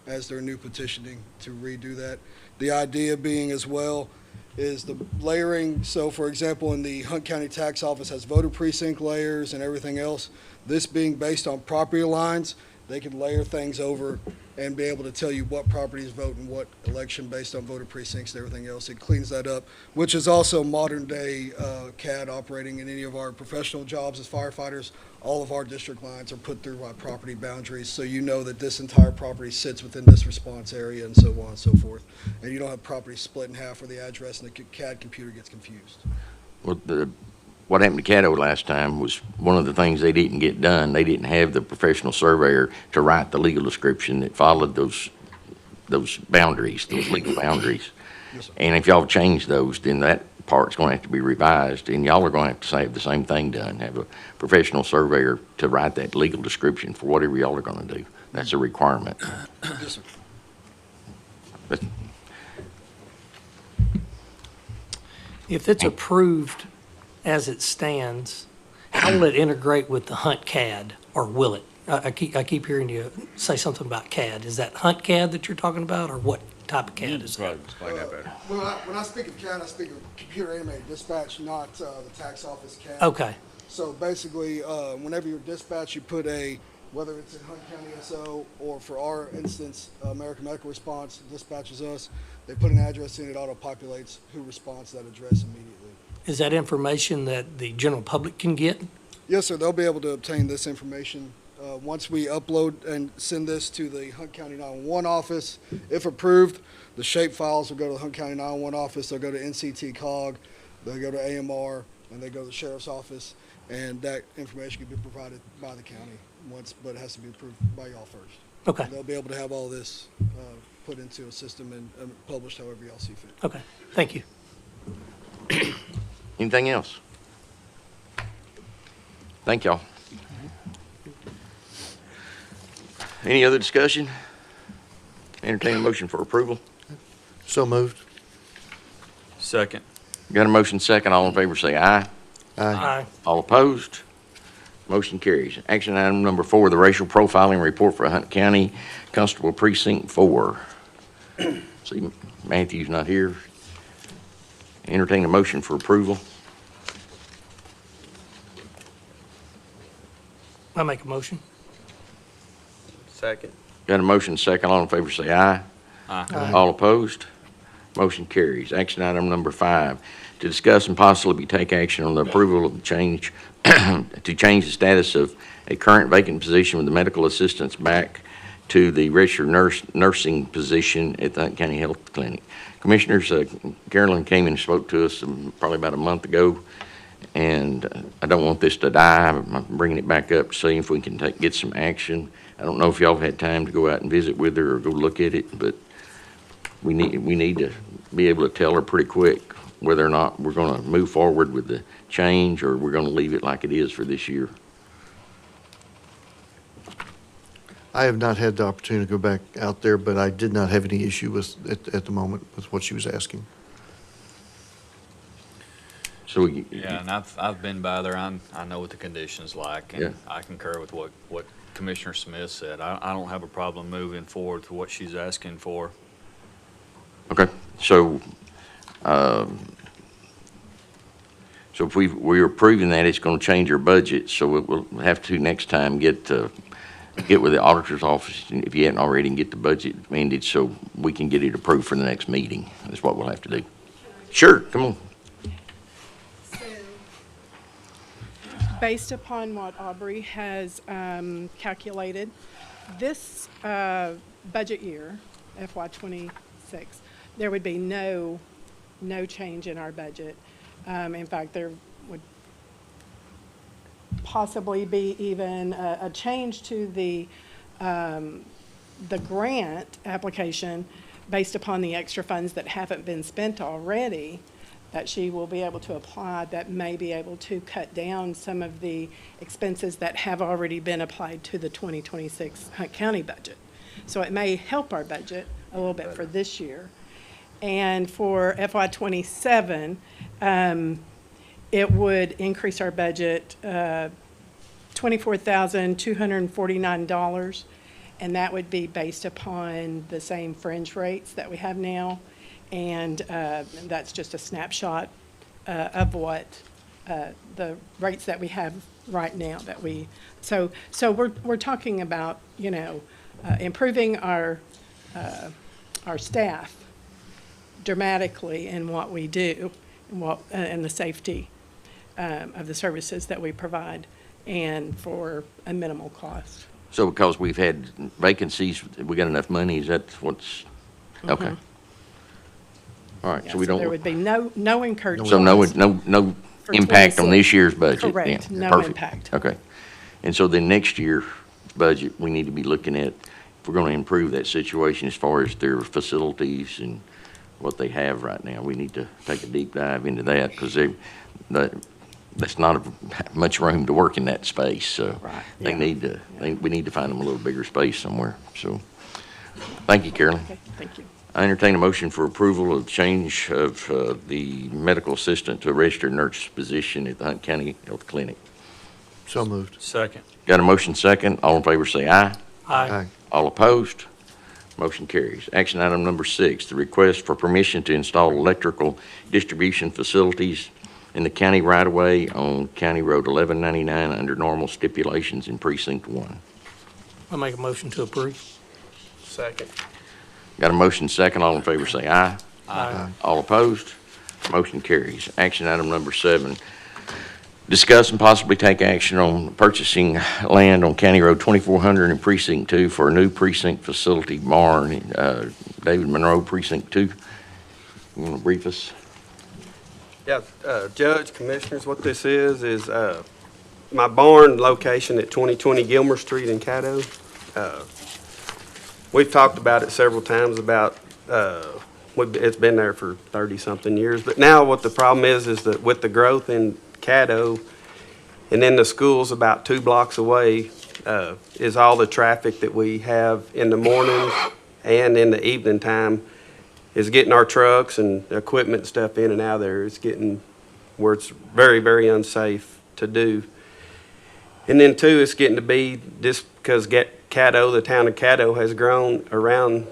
as their new petitioning to redo that. The idea being as well is the layering. So for example, in the Hunt County Tax Office has voter precinct layers and everything else. This being based on property lines, they can layer things over and be able to tell you what properties vote in what election based on voter precincts and everything else. It cleans that up, which is also modern day CAD operating in any of our professional jobs as firefighters. All of our district lines are put through our property boundaries, so you know that this entire property sits within this response area and so on and so forth. And you don't have property split in half where the address and the CAD computer gets confused. Well, what happened to Caddo last time was one of the things they didn't get done. They didn't have the professional surveyor to write the legal description that followed those boundaries, those legal boundaries. Yes, sir. And if y'all change those, then that part's gonna have to be revised, and y'all are gonna have to have the same thing done, have a professional surveyor to write that legal description for whatever y'all are gonna do. That's a requirement. Yes, sir. But If it's approved as it stands, how will it integrate with the Hunt CAD, or will it? I keep hearing you say something about CAD. Is that Hunt CAD that you're talking about, or what type of CAD is that? probably explain that better. When I speak of CAD, I speak of computer animated dispatch, not the tax office CAD. Okay, So basically, whenever you're dispatched, you put whether it's in Hunt County SO or for our instance, American Medical Response dispatches us, they put an address in, it auto-populates who responds to that address immediately. is that information that the general public can get? Yes, sir, they'll be able to obtain this information. Once we upload and send this to the Hunt County 911 office, if approved, the shape files will go to the Hunt County 911 office, they'll go to NCT COG, they'll go to AMR, and they go to the sheriff's office, and that information can be provided by the county but it has to be approved by y'all first. Okay, They'll be able to have all this put into a system and published however y'all see fit. Okay, thank you. Anything else? Thank y'all. Any other discussion? Entertain a motion for approval. So moved. Second. Got a motion second. All in favor say aye. Aye. All opposed? Motion carries. Action item number 4, the racial profiling report for Hunt County Constable Precinct 4. See, Matthew's not here. Entertain a motion for approval. I make a motion. Second. Got a motion second. All in favor say aye. Aye. All opposed? Motion carries. Action item number 5, to discuss and possibly take action on the approval of the change, to change the status of a current vacant position with the medical assistants back to the registered nursing position at the Hunt County Health Clinic. Commissioners, Carolyn came and spoke to us probably about a month ago, and I don't want this to die. I'm bringing it back up to see if we can get some action. I don't know if y'all have had time to go out and visit with her or go look at it, but we need to be able to tell her pretty quick whether or not we're going to move forward with the change or we're going to leave it like it is for this year. I have not had the opportunity to go back out there, but I did not have any issue at the moment with what she was asking. So Yeah, and I've been by there. I know what the condition's like, and Yeah. I concur with what Commissioner Smith said. I don't have a problem moving forward to what she's asking for. Okay, so if we're approving that, it's going to change our budget, so we'll have to next time get with the auditor's office, if you hadn't already, and get the budget amended so we can get it approved for the next meeting. That's what we'll have to do. Sure, come on. Based upon what Aubrey has calculated, this budget year, FY '26, there would be no change in our budget. In fact, there would possibly be even a change to the grant application based upon the extra funds that haven't been spent already, that she will be able to apply, that may be able to cut down some of the expenses that have already been applied to the 2026 Hunt County budget. So it may help our budget a little bit for this year. And for FY '27, it would increase our budget $24,249, and that would be based upon the same fringe rates that we have now. And that's just a snapshot of what the rates that we have right now that we, so we're talking about, improving our staff dramatically in what we do and the safety of the services that we provide, and for a minimal cost. So because we've had vacancies, we got enough money, is that what's, okay. All right, Yeah, so we don't. there would be no incurred So no cost. For impact on 26. this year's budget? Correct, then. no Perfect. impact. Okay. And so then next year's budget, we need to be looking at, if we're going to improve that situation as far as their facilities and what they have right now, we need to take a deep dive into that, because that's not much room to work in that space. So Right, they yeah. need to, we need to find them a little bigger space somewhere. So, thank you, Carolyn. Okay, thank you. I entertain a motion for approval of change of the medical assistant to a registered nurse position at the Hunt County Health Clinic. So moved. Second. Got a motion second. All in favor say aye. Aye. All opposed? Motion carries. Action item number 6, the request for permission to install electrical distribution facilities in the county right-of-way on County Road 1199 under normal stipulations in Precinct 1. I make a motion to approve. Second. Got a motion second. All in favor say aye. Aye. All opposed? Motion carries. Action item number 7, discuss and possibly take action on purchasing land on County Road 2400 in Precinct 2 for a new precinct facility barn. David Monroe, Precinct 2. You want to brief us? Yeah, Judge, Commissioners, what this is my barn location at 2020 Gilmer Street in Caddo. we've talked about it several times about, it's been there for 30-something years. But now what the problem is that with the growth in Caddo, and then the school's about 2 blocks away, is all the traffic that we have in the mornings and in the evening time is getting our trucks and equipment and stuff in and out of there. It's getting where it's very, very unsafe to do. And then two, it's getting to be, just because Caddo, the town of Caddo has grown around,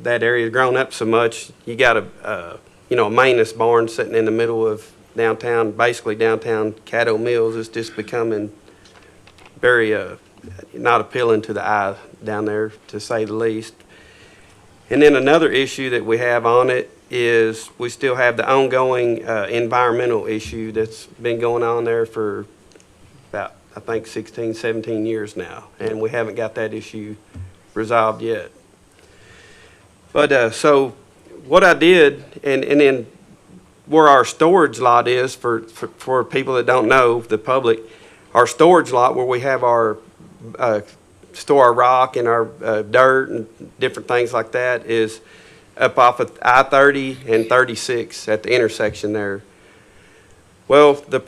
that area has grown up so much, you got a maintenance barn sitting in the middle of downtown, basically downtown Caddo Mills. Is just becoming very not appealing to the eye down there, to say the least. And then another issue that we have on it is we still have the ongoing environmental issue that's been going on there for about, I think, 16, 17 years now, and we haven't got that issue resolved yet. But so what I did, and then where our storage lot is, for people that don't know, the public, our storage lot where we have our store our rock and our dirt and different things like that is up off of I-30 and 36 at the intersection there. Well, the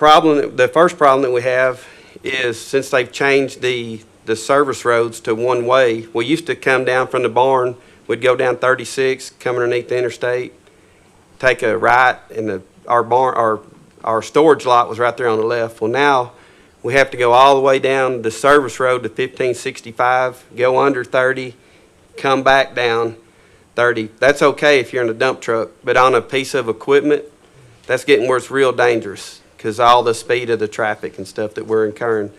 first problem that we have is, since they've changed the service roads to one way, we used to come down from the barn, we'd go down 36, come underneath the interstate, take a right, and our storage lot was right there on the left. Well, now we have to go all the way down the service road to 1565, go under 30, come back down 30. That's okay if you're in a dump truck, but on a piece of equipment, that's getting where it's real dangerous because all the speed of the traffic and stuff that we're incurring.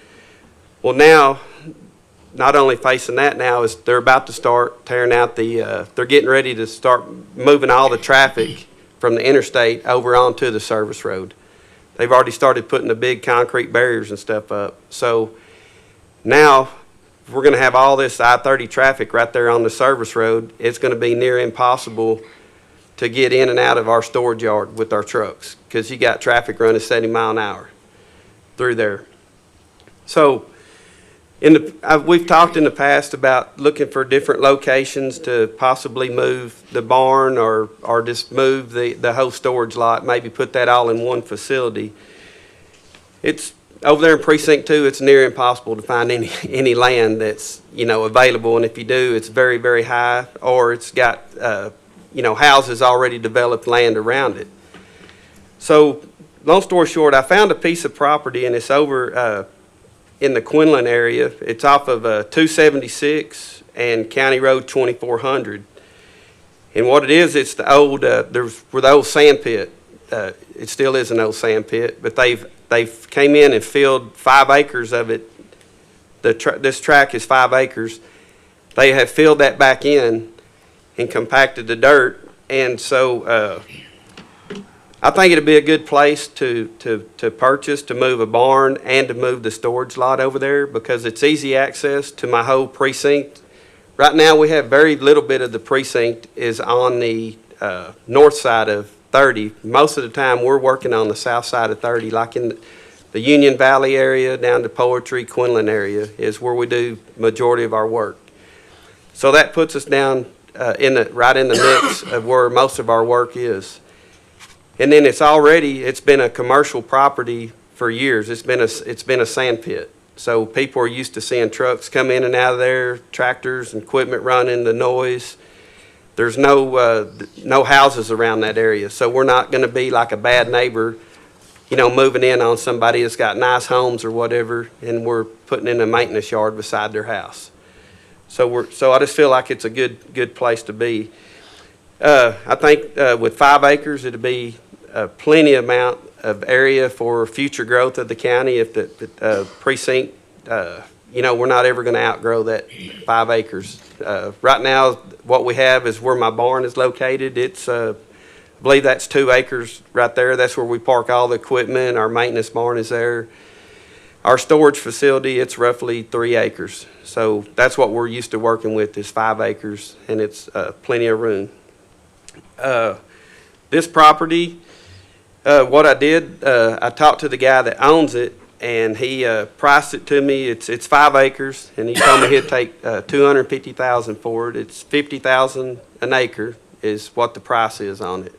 Well, now, not only facing that now, is they're about to start tearing out they're getting ready to start moving all the traffic from the interstate over onto the service road. They've already started putting the big concrete barriers and stuff up. So now we're going to have all this I-30 traffic right there on the service road. It's going to be near impossible to get in and out of our storage yard with our trucks because you got traffic running 70 miles an hour through there. So we've talked in the past about looking for different locations to possibly move the barn or just move the whole storage lot, maybe put that all in one facility. It's over there in Precinct 2, it's near impossible to find any land that's, available. And if you do, it's very, very high, or it's got, houses already developed land around it. So long story short, I found a piece of property, and it's over in the Quinlan area. It's off of 276 and County Road 2400. And what it is, it's the old, where the old sand pit. It still is an old sand pit, but they've came in and filled 5 acres of it. This tract is 5 acres. They have filled that back in and compacted the dirt. And so I think it'd be a good place to purchase, to move a barn and to move the storage lot over there because it's easy access to my whole precinct. Right now we have very little bit of the precinct is on the north side of 30. Most of the time we're working on the south side of 30, like in the Union Valley area down to Poetry, Quinlan area is where we do majority of our work. So that puts us down right in the mix of where most of our work is. And then it's been a commercial property for years. It's been a sand pit. So people are used to seeing trucks come in and out of there, tractors and equipment running, the noise. There's no houses around that area. So we're not going to be like a bad neighbor, moving in on somebody that's got nice homes or whatever, and we're putting in a maintenance yard beside their house. So I just feel like it's a good place to be. I think with 5 acres, it'll be plenty amount of area for future growth of the county. If the precinct, we're not ever going to outgrow that 5 acres. Right now, what we have is where my barn is located. It's, I believe that's 2 acres right there. That's where we park all the equipment. Our maintenance barn is there. Our storage facility, it's roughly 3 acres. So that's what we're used to working with is 5 acres, and it's plenty of room. This property, what I did, I talked to the guy that owns it, and he priced it to me. It's 5 acres, and he told me he'd take $250,000 for it. It's $50,000 an acre is what the price is on it.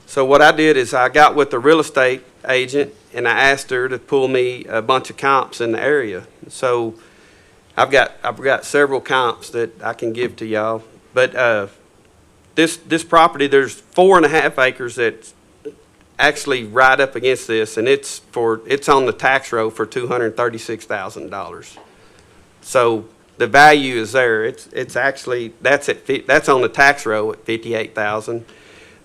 So what I did is I got with the real estate agent, and I asked her to pull me a bunch of comps in the area. So I've got several comps that I can give to y'all. But this property, there's 4.5 acres that's actually right up against this, and it's on the tax roll for $236,000. So the value is there. It's actually that's on the tax roll at $58,000.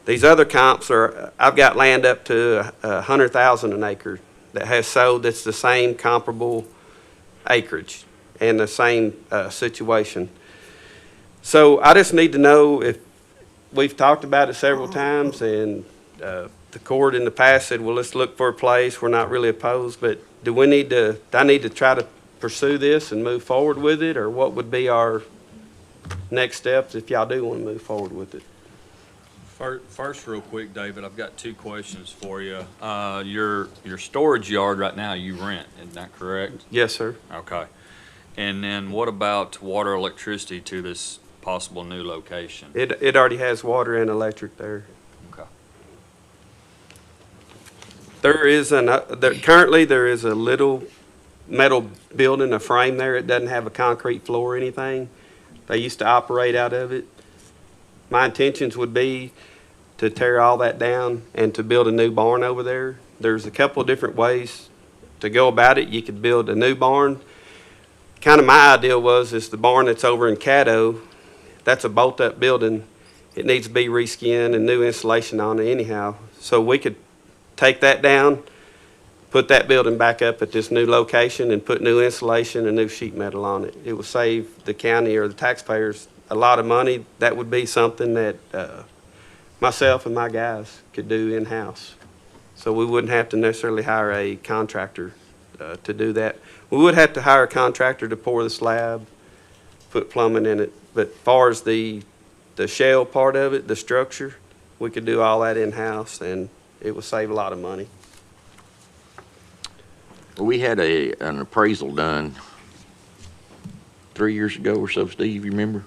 These other comps I've got land up to $100,000 an acre that has sold. That's the same comparable acreage and the same situation. So I just need to know if we've talked about it several times, and the court in the past said, well, let's look for a place. We're not really opposed, but do I need to try to pursue this and move forward with it, or what would be our next steps if y'all do want to move forward with it? First, real quick, David, I've got 2 questions for you. Your storage yard right now, you rent, isn't that correct? Yes, sir. Okay. And then what about water, electricity to this possible new location? It already has water and electric there. Okay. Currently there is a little metal building, a frame there. It doesn't have a concrete floor or anything. They used to operate out of it. My intentions would be to tear all that down and to build a new barn over there. There's a couple of different ways to go about it. You could build a new barn. Kind of my idea is the barn that's over in Caddo, that's a bolt-up building. It needs to be reskinned and new insulation on it anyhow. So we could take that down, put that building back up at this new location, and put new insulation and new sheet metal on it. It would save the county or the taxpayers a lot of money. That would be something that myself and my guys could do in-house. So we wouldn't have to necessarily hire a contractor to do that. We would have to hire a contractor to pour the slab, put plumbing in it. But as far as the shell part of it, the structure, we could do all that in-house, and it would save a lot of money. Well, we had an appraisal done 3 years ago or so, Steve, you remember?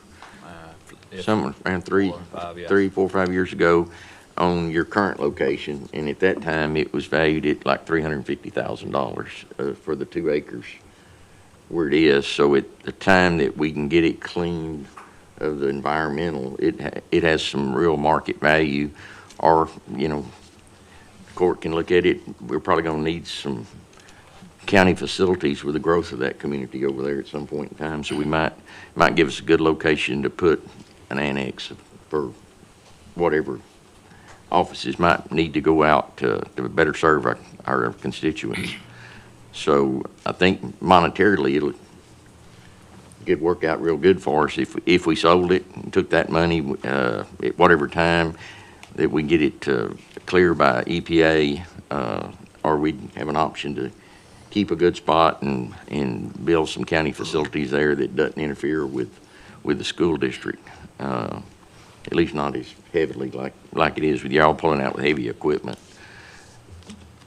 Somewhere around 4 or 5 years ago on your current location, and at that time it was valued at like $350,000 for the 2 acres where it is. So at the time that we can get it cleaned of the environmental, it has some real market value. Or, the court can look at it. We're probably going to need some county facilities with the growth of that community over there at some point in time. So we might give us a good location to put an annex for whatever offices might need to go out to better serve our constituents. So I think monetarily it'd work out real good for us if we sold it and took that money at whatever time that we get it clear by EPA, or we'd have an option to keep a good spot and build some county facilities there that doesn't interfere with the school district. At least not as heavily like it is with y'all pulling out with heavy equipment.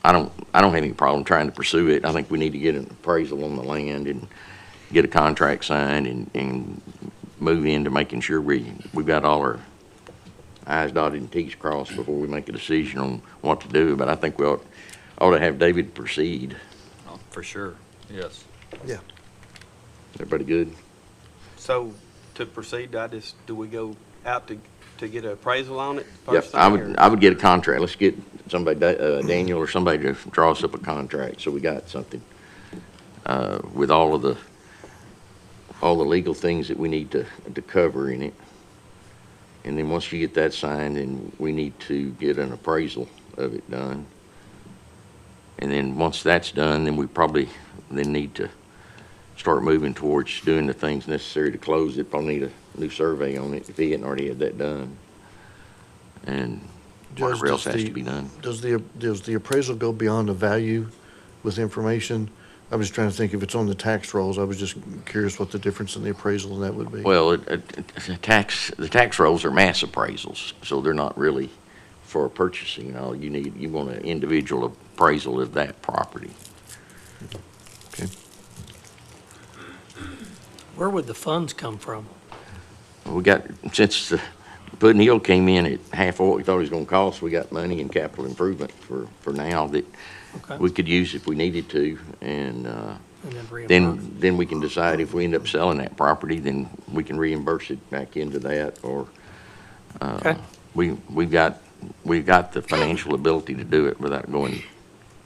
I don't have any problem trying to pursue it. I think we need to get an appraisal on the land and get a contract signed and move into making sure we've got all our I's dotted and T's crossed before we make a decision on what to do. But I think we ought to have David proceed. Oh, for sure, yes. Yeah. Everybody good? So to proceed, do we go out to get an appraisal on it Yep, first? I would get a contract. Let's get somebody, Daniel or somebody to draw us up a contract so we got something with all the legal things that we need to cover in it. And then once you get that signed, then we need to get an appraisal of it done. And then once that's done, then we probably need to start moving towards doing the things necessary to close it. Probably need a new survey on it if he hadn't already had that done. And whatever else has to be done. Does the appraisal go beyond the value with information? I was trying to think if it's on the tax rolls. I was just curious what the difference in the appraisal and that would be. Well, the tax rolls are mass appraisals, so they're not really for purchasing. You want an individual appraisal of that property. Okay. Where would the funds come from? We got, since the Puddin' Hill came in at half of what we thought it was gonna cost, we got money in capital improvement for now that Okay. we could use if we needed to, and, And then reimburse? then we can decide if we end up selling that property, then we can reimburse it back into that, or, Okay. we've got the financial ability to do it without going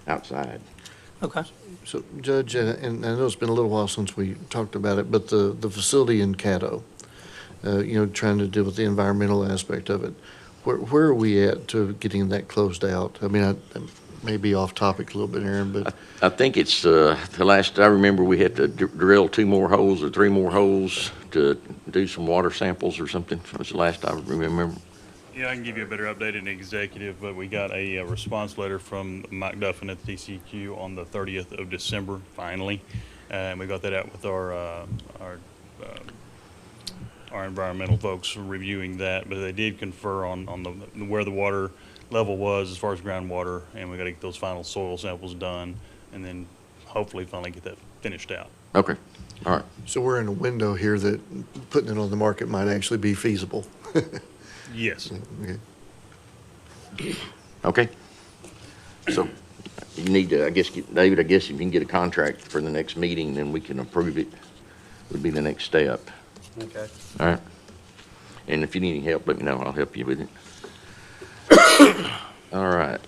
outside. Okay. So, Judge, and I know it's been a little while since we talked about it, but the facility in Caddo, trying to deal with the environmental aspect of it, where are we at to getting that closed out? I mean, I may be off topic a little bit, Aaron, but I think it's, the last I remember, we had to drill 2 more holes or 3 more holes to do some water samples or something. That was the last I remember. Yeah, I can give you a better update in the executive, but we got a response letter from Mike Duffin at the DCQ on the 30th of December, finally. And we got that out with our environmental folks reviewing that, but they did confer on where the water level was as far as groundwater, and we got to get those final soil samples done, and then hopefully finally get that finished out. Okay, all right. so we're in a window here that putting it on the market might actually be feasible. Yes. Okay. Okay. So you need to, David, if you can get a contract for the next meeting, then we can approve it, would be the next step. Okay. All right? And if you need any help, let me know. I'll help you with it. All right.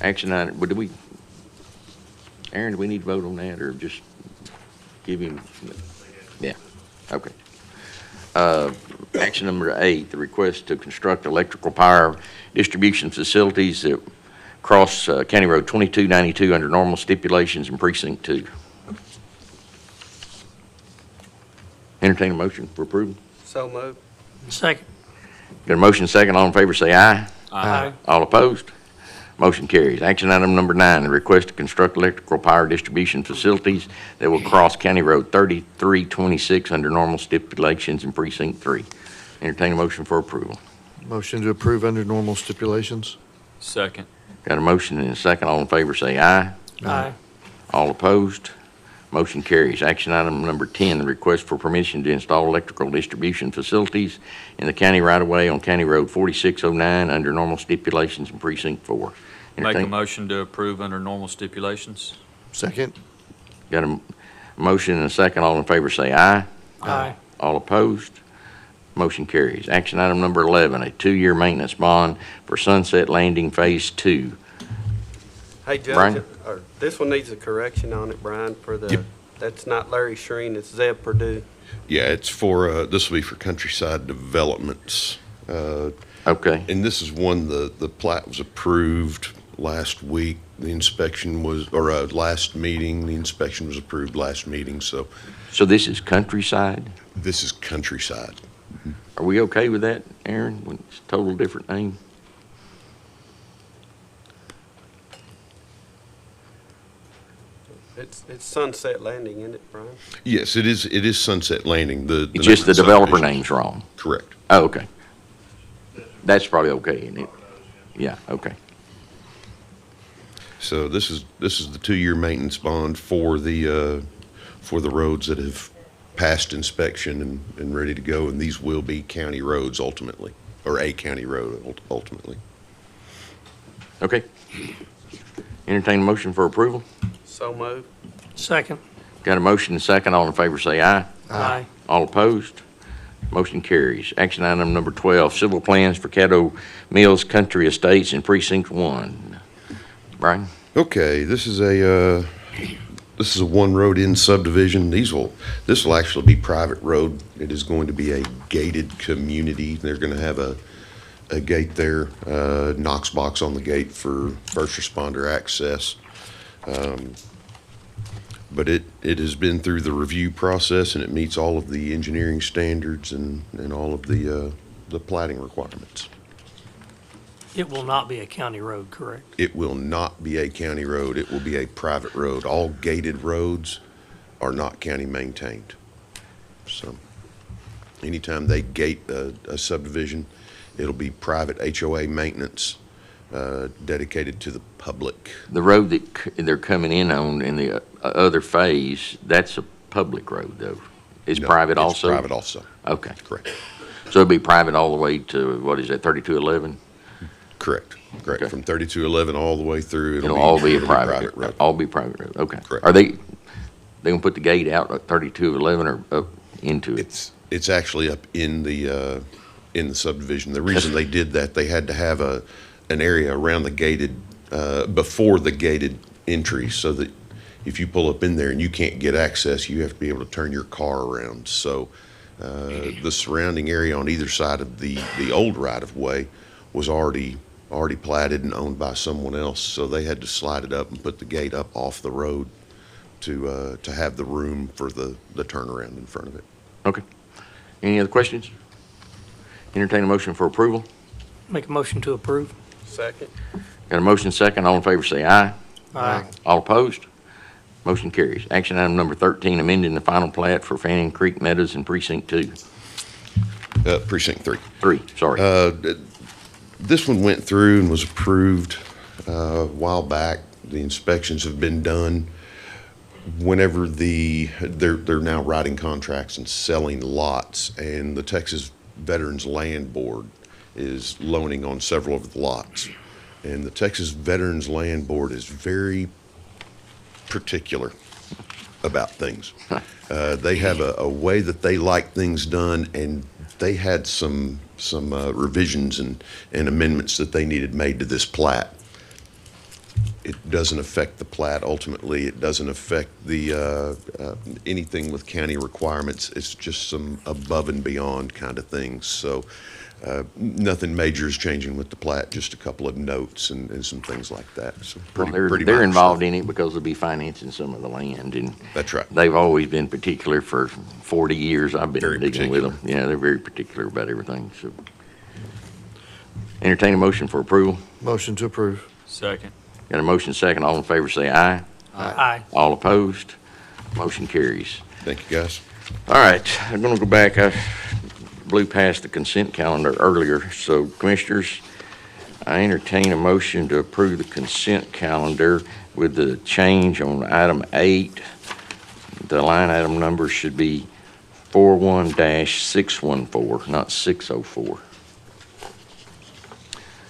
Action item, but Aaron, do we need to vote on that or just give him? Yeah, okay. Action number 8, the request to construct electrical power distribution facilities that cross County Road 2292 under normal stipulations in Precinct 2. Entertain a motion for approval. So moved. Second. Got a motion second. All in favor say aye. Aye. All opposed? Motion carries. Action item number 9, the request to construct electrical power distribution facilities that will cross County Road 3326 under normal stipulations in Precinct 3. Entertain a motion for approval. Motion to approve under normal stipulations? Second. Got a motion and a second. All in favor say aye. Aye. All opposed? Motion carries. Action item number 10, the request for permission to install electrical distribution facilities in the county right-of-way on County Road 4609 under normal stipulations in Precinct 4. Make a Entertain- motion to approve under normal stipulations. Second? Got a motion and a second. All in favor say aye. Aye. All opposed? Motion carries. Action item number 11, a 2-year maintenance bond for Sunset Landing Phase 2. Hey, Judge, Brian? this one needs a correction on it, Brian, Yep. that's not Larry Shreen, it's Zeb Purdue. Yeah, it's for, this will be for Countryside Developments. Okay. And this is one, the plat was approved last week. The inspection was, or last meeting, the inspection was approved last meeting, so So this is Countryside? this is Countryside. Are we okay with that, Aaron, when it's a total different name? It's Sunset Landing, isn't it, Brian? Yes, it is Sunset Landing. It's just the name of developer subdivision. name's wrong. Correct. Oh, okay. That's probably okay, isn't it? Yeah, okay. So this is the 2-year maintenance bond for the roads that have passed inspection and ready to go, and these will be county roads ultimately, or a county road ultimately. Okay. Entertain a motion for approval. So moved. Second. Got a motion and a second. All in favor say aye. Aye. All opposed? Motion carries. Action item number 12, civil plans for Caddo Mills Country Estates in Precinct 1. Brian? Okay, this is a one road in subdivision. This will actually be private road. It is going to be a gated community. They're going to have a gate there, Knox box on the gate for first responder access. But it has been through the review process and it meets all of the engineering standards and all of the plating requirements. It will not be a county road, correct? It will not be a county road. It will be a private road. All gated roads are not county maintained. So anytime they gate a subdivision, it'll be private HOA maintenance dedicated to the public. The road that they're coming in on in the other phase, that's a public road, though. It's No, private also? It's private also, Okay. correct. So it'll be private all the way to, what is that, 3211? Correct, correct. Okay. From 3211 all the way through. It'll all be a it'll private, road. all be private road, okay. Correct. Are they gonna put the gate out at 3211 or up into it? It's actually up in the subdivision. The reason they did that, they had to have an area around the gated, before the gated entry, so that if you pull up in there and you can't get access, you have to be able to turn your car around. So, the surrounding area on either side of the old right-of-way was already platted and owned by someone else, so they had to slide it up and put the gate up off the road to have the room for the turnaround in front of it. Okay. Any other questions? Entertain a motion for approval. Make a motion to approve. Second. Got a motion second. All in favor say aye. Aye. All opposed? Motion carries. Action item number 13, amending the final plat for Fanning Creek Meadows in Precinct 2. Precinct 3. 3, sorry. This one went through and was approved a while back. The inspections have been done. Whenever they're now writing contracts and selling lots, and the Texas Veterans Land Board is loaning on several of the lots. And the Texas Veterans Land Board is very particular about things. They have a way that they like things done, and they had some revisions and amendments that they needed made to this plat. It doesn't affect the plat ultimately. It doesn't affect the anything with county requirements. It's just some above and beyond kind of things. So nothing major is changing with the plat, just a couple of notes and some things like that. So Well, pretty they're minor involved stuff. in it because they'll be financing some of the land, and That's right. they've always been particular for 40 years. I've been Very digging with them. Yeah, they're very particular about everything, so. Entertain a motion for approval. Motion to approve. Second. Got a motion second. All in favor say aye. Aye. All opposed? Motion carries. Thank you, guys. All right, I'm gonna go back. I blew past the consent calendar earlier, so Commissioners, I entertain a motion to approve the consent calendar with the change on item 8. The line item number should be 41-614, not 604.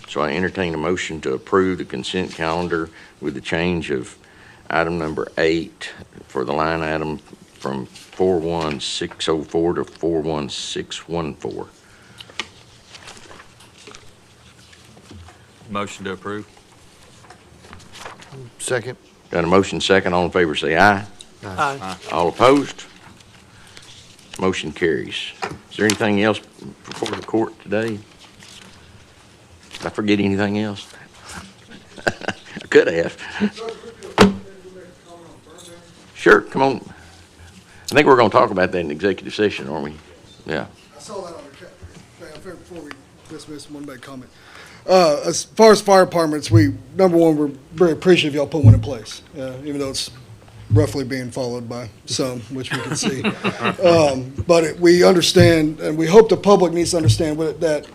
So I entertain a motion to approve the consent calendar with the change of item number 8 for the line item from 41604 to 41614. Motion to approve. Second. Got a motion second. All in favor say aye. Aye. All opposed? Motion carries. Is there anything else before the court today? Did I forget anything else? I could have. Sure, come on. I think we're going to talk about that in executive session, aren't we? Yeah. I saw that on the before we dismiss, one big comment. As far as fire departments, number one, we're very appreciative y'all put one in place, even though it's roughly being followed by some, which we can see. But we understand, and we hope the public needs to understand that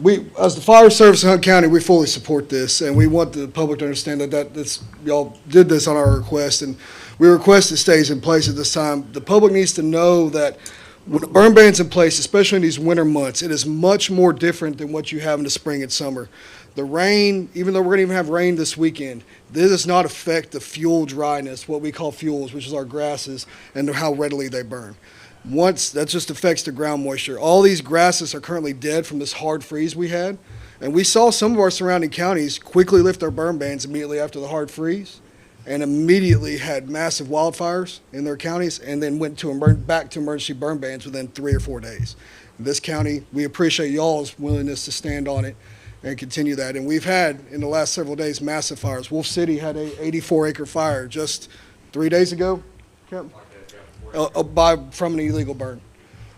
we, as the fire service in Hunt County, we fully support this, and we want the public to understand that y'all did this on our request, and we request it stays in place at this time. The public needs to know that when a burn ban's in place, especially in these winter months, it is much more different than what you have in the spring and summer. The rain, even though we're gonna even have rain this weekend, this does not affect the fuel dryness, what we call fuels, which is our grasses, and how readily they burn. That just affects the ground moisture. All these grasses are currently dead from this hard freeze we had, and we saw some of our surrounding counties quickly lift their burn bans immediately after the hard freeze, and immediately had massive wildfires in their counties, and then went to back to emergency burn bans within 3 or 4 days. This county, we appreciate y'all's willingness to stand on it and continue that. And we've had, in the last several days, massive fires. Wolf City had a 84-acre fire just 3 days ago, Captain? From an illegal burn.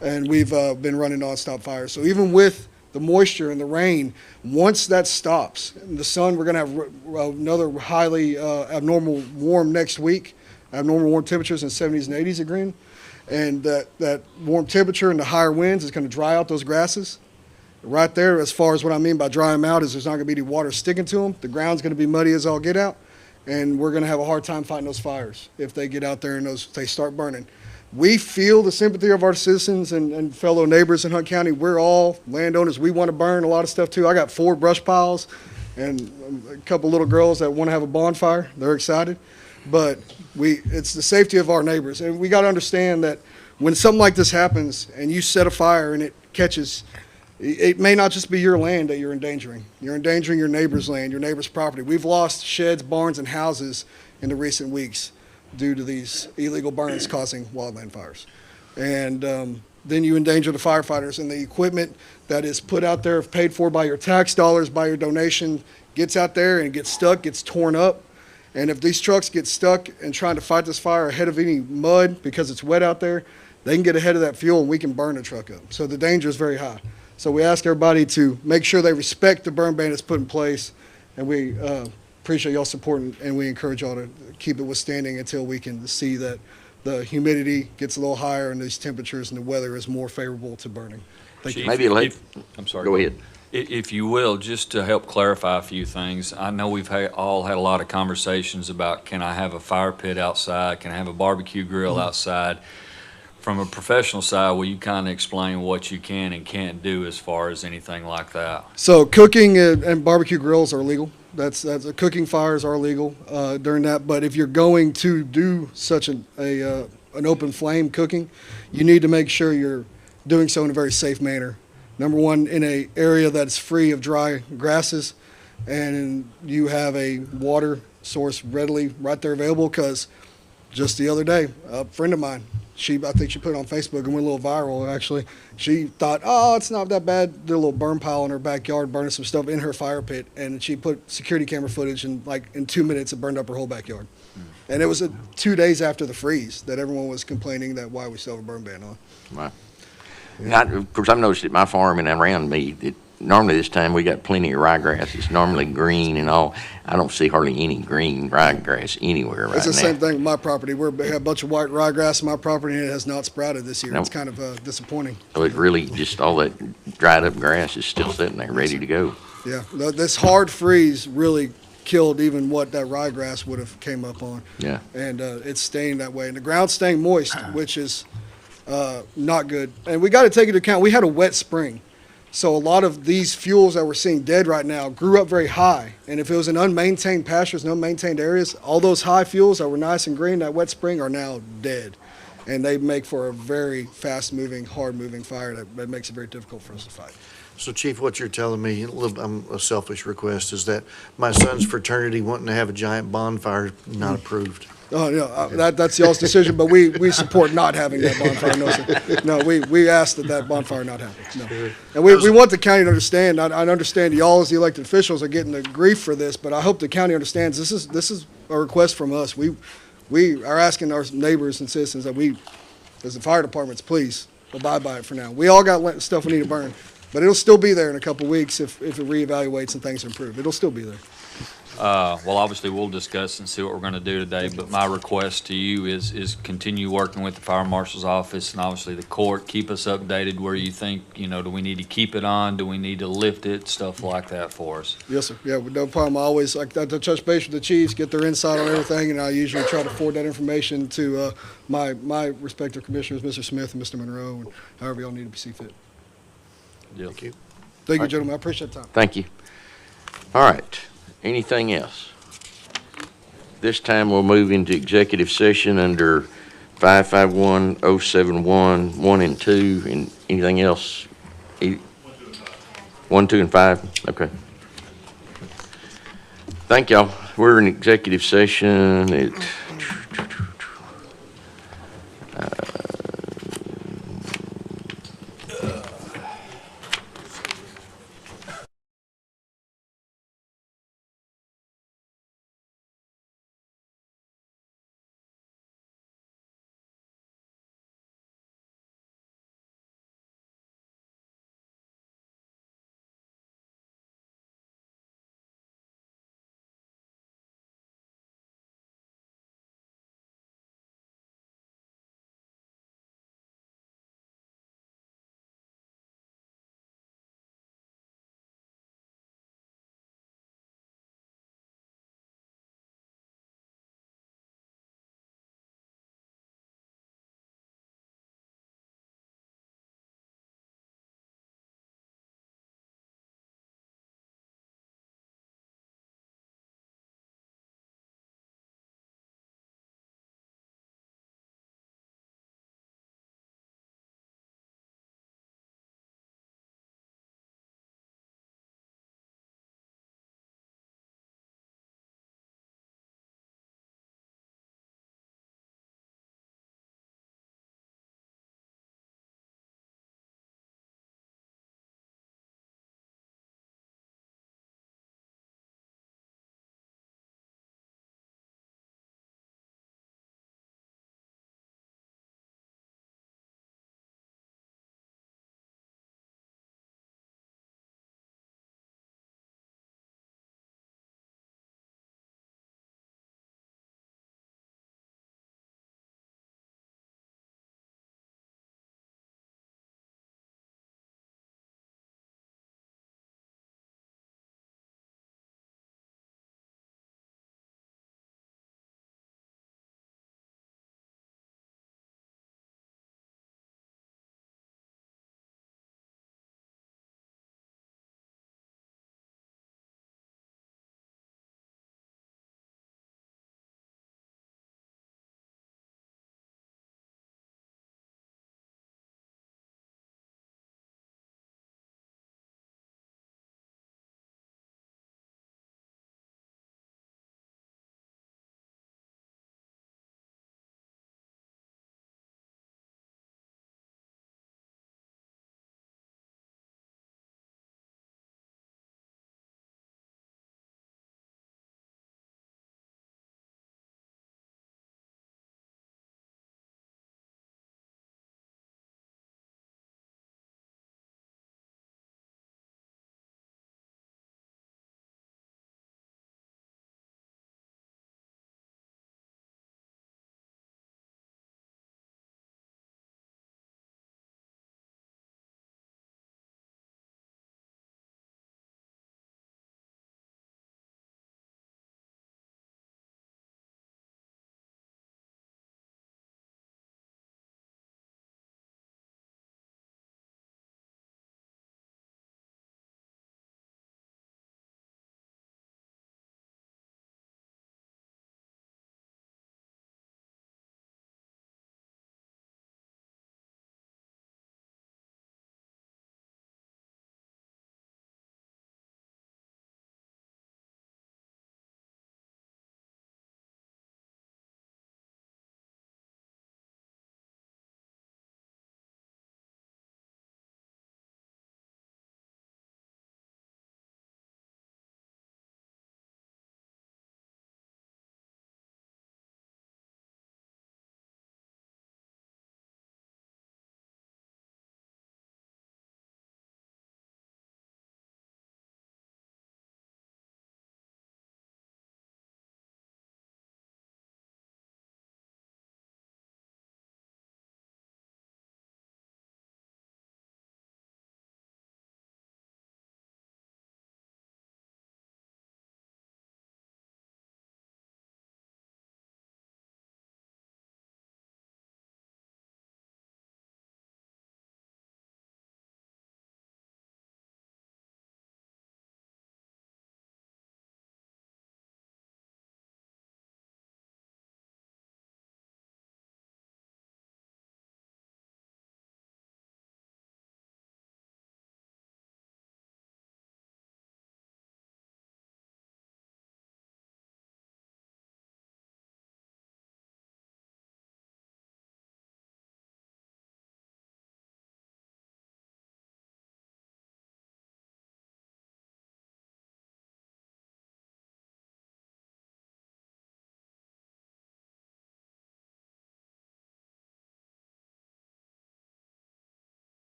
And we've been running nonstop fires. So even with the moisture and the rain, once that stops, and the sun, we're going to have another highly abnormal warm next week, abnormal warm temperatures in 70s and 80s again. And that warm temperature and the higher winds is going to dry out those grasses. right there, as far as what I mean by dry them out, is there's not going to be any water sticking to them. The ground's going to be muddy as all get out, and we're going to have a hard time fighting those fires if they get out there and they start burning. We feel the sympathy of our citizens and fellow neighbors in Hunt County. We're all landowners. We want to burn a lot of stuff too. I got 4 brush piles and a couple little girls that want to have a bonfire. They're excited. But it's the safety of our neighbors. And we got to understand that when something like this happens and you set a fire and it catches, it may not just be your land that you're endangering. You're endangering your neighbor's land, your neighbor's property. We've lost sheds, barns, and houses in the recent weeks due to these illegal burns causing wildland fires. And then you endanger the firefighters, and the equipment that is put out there, paid for by your tax dollars, by your donation, gets out there and gets stuck, gets torn up. And if these trucks get stuck and trying to fight this fire ahead of any mud because it's wet out there, they can get ahead of that fuel and we can burn the truck up. So the danger is very high. So we ask everybody to make sure they respect the burn ban that's put in place, and we appreciate y'all supporting, and we encourage y'all to keep it withstanding until we can see that the humidity gets a little higher and these temperatures and the weather is more favorable to burning. Thank you. Chief, Maybe late. I'm sorry. Go ahead. If you will, just to help clarify a few things, I know we've all had a lot of conversations about, can I have a fire pit outside? Can I have a barbecue grill outside? From a professional side, will you kind of explain what you can and can't do as far as anything like that? So cooking and barbecue grills are legal. That's cooking fires are legal during that. But if you're going to do such an open flame cooking, you need to make sure you're doing so in a very safe manner. Number one, in an area that's free of dry grasses, and you have a water source readily right there available. Because just the other day, a friend of mine, I think she put it on Facebook and went a little viral, actually. She thought, oh, it's not that bad. Did a little burn pile in her backyard, burning some stuff in her fire pit, and she put security camera footage, and in 2 minutes, it burned up her whole backyard. And it was 2 days after the freeze that everyone was complaining that why we still have a burn ban on. Right. Of course, I've noticed at my farm and around me, normally this time we got plenty of ryegrass. It's normally green and all. I don't see hardly any green ryegrass anywhere right now. It's the same thing with my property. We have a bunch of white ryegrass in my property, and it has not sprouted this year. Nope. It's kind of disappointing. So it really just all that dried up grass is still sitting there ready to go. Yeah, this hard freeze really killed even what that ryegrass would have came up on. Yeah. And it's staying that way. And the ground's staying moist, which is not good. And we got to take into account, we had a wet spring. So a lot of these fuels that we're seeing dead right now grew up very high. And if it was in unmaintained pastures and unmaintained areas, all those high fuels that were nice and green that wet spring are now dead. And they make for a very fast-moving, hard-moving fire that makes it very difficult for us to fight. So Chief, what you're telling me, a selfish request, is that my son's fraternity wanting to have a giant bonfire not approved. Oh, yeah, that's y'all's decision, but we support not having that bonfire, no, sir. No, we ask that bonfire not happen, no. And we want the county to understand, I understand y'all as the elected officials are getting the grief for this, but I hope the county understands this is a request from us. We are asking our neighbors and citizens that we, as the fire departments, please abide by it for now. We all got stuff we need to burn, but it'll still be there in a couple of weeks if it reevaluates and things improve. It'll still be there. Well, obviously, we'll discuss and see what we're going to do today, but my request to you is continue working with the fire marshal's office and obviously the court. Keep us updated where you think, do we need to keep it on? Do we need to lift it? Stuff like that for us. Yes, sir. Yeah, no problem. I always like to touch base with the chiefs, get their insight on everything, and I usually try to forward that information to my respective commissioners, Mr. Smith and Mr. Monroe, and however y'all need to see fit. Thank you. Thank you, gentlemen. I appreciate the time. Thank you. All right. Anything else? This time we'll move into executive session under 551-071, 1 and 2, and anything else? 1, 2, and 5? Okay. Thank y'all. We're in executive session at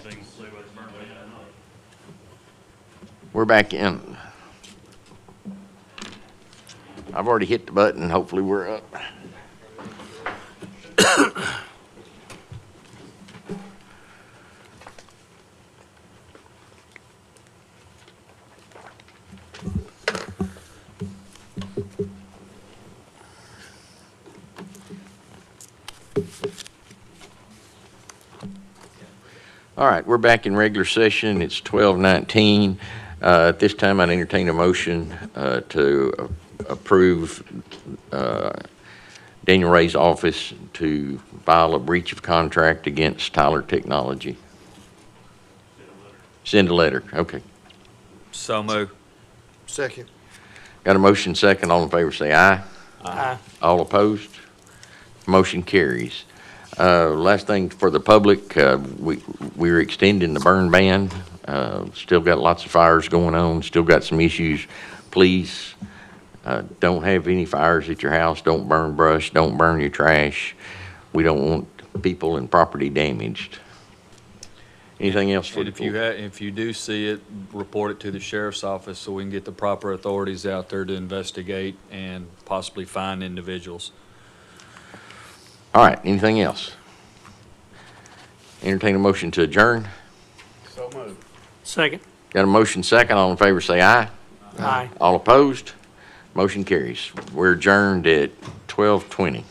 anything to say about the burn ban? We're back in. I've already hit the button. Hopefully we're up. All right, we're back in regular session. It's 12:19. At this time, I'd entertain a motion to approve Daniel Ray's office to file a breach of contract against Tyler Technology. Send a letter, okay. So move. Second. Got a motion second. All in favor say aye. Aye. All opposed? Motion carries. Last thing for the public, we're extending the burn ban. Still got lots of fires going on, still got some issues. Please, don't have any fires at your house. Don't burn brush. Don't burn your trash. We don't want people and property damaged. Anything else for And the if you do see it, report it to the sheriff's office so we can get the proper authorities out there to investigate and possibly find individuals. All right, anything else? Entertain a motion to adjourn. So moved. Second. Got a motion second. All in favor say aye. Aye. All opposed? Motion carries. We're adjourned at 12:20.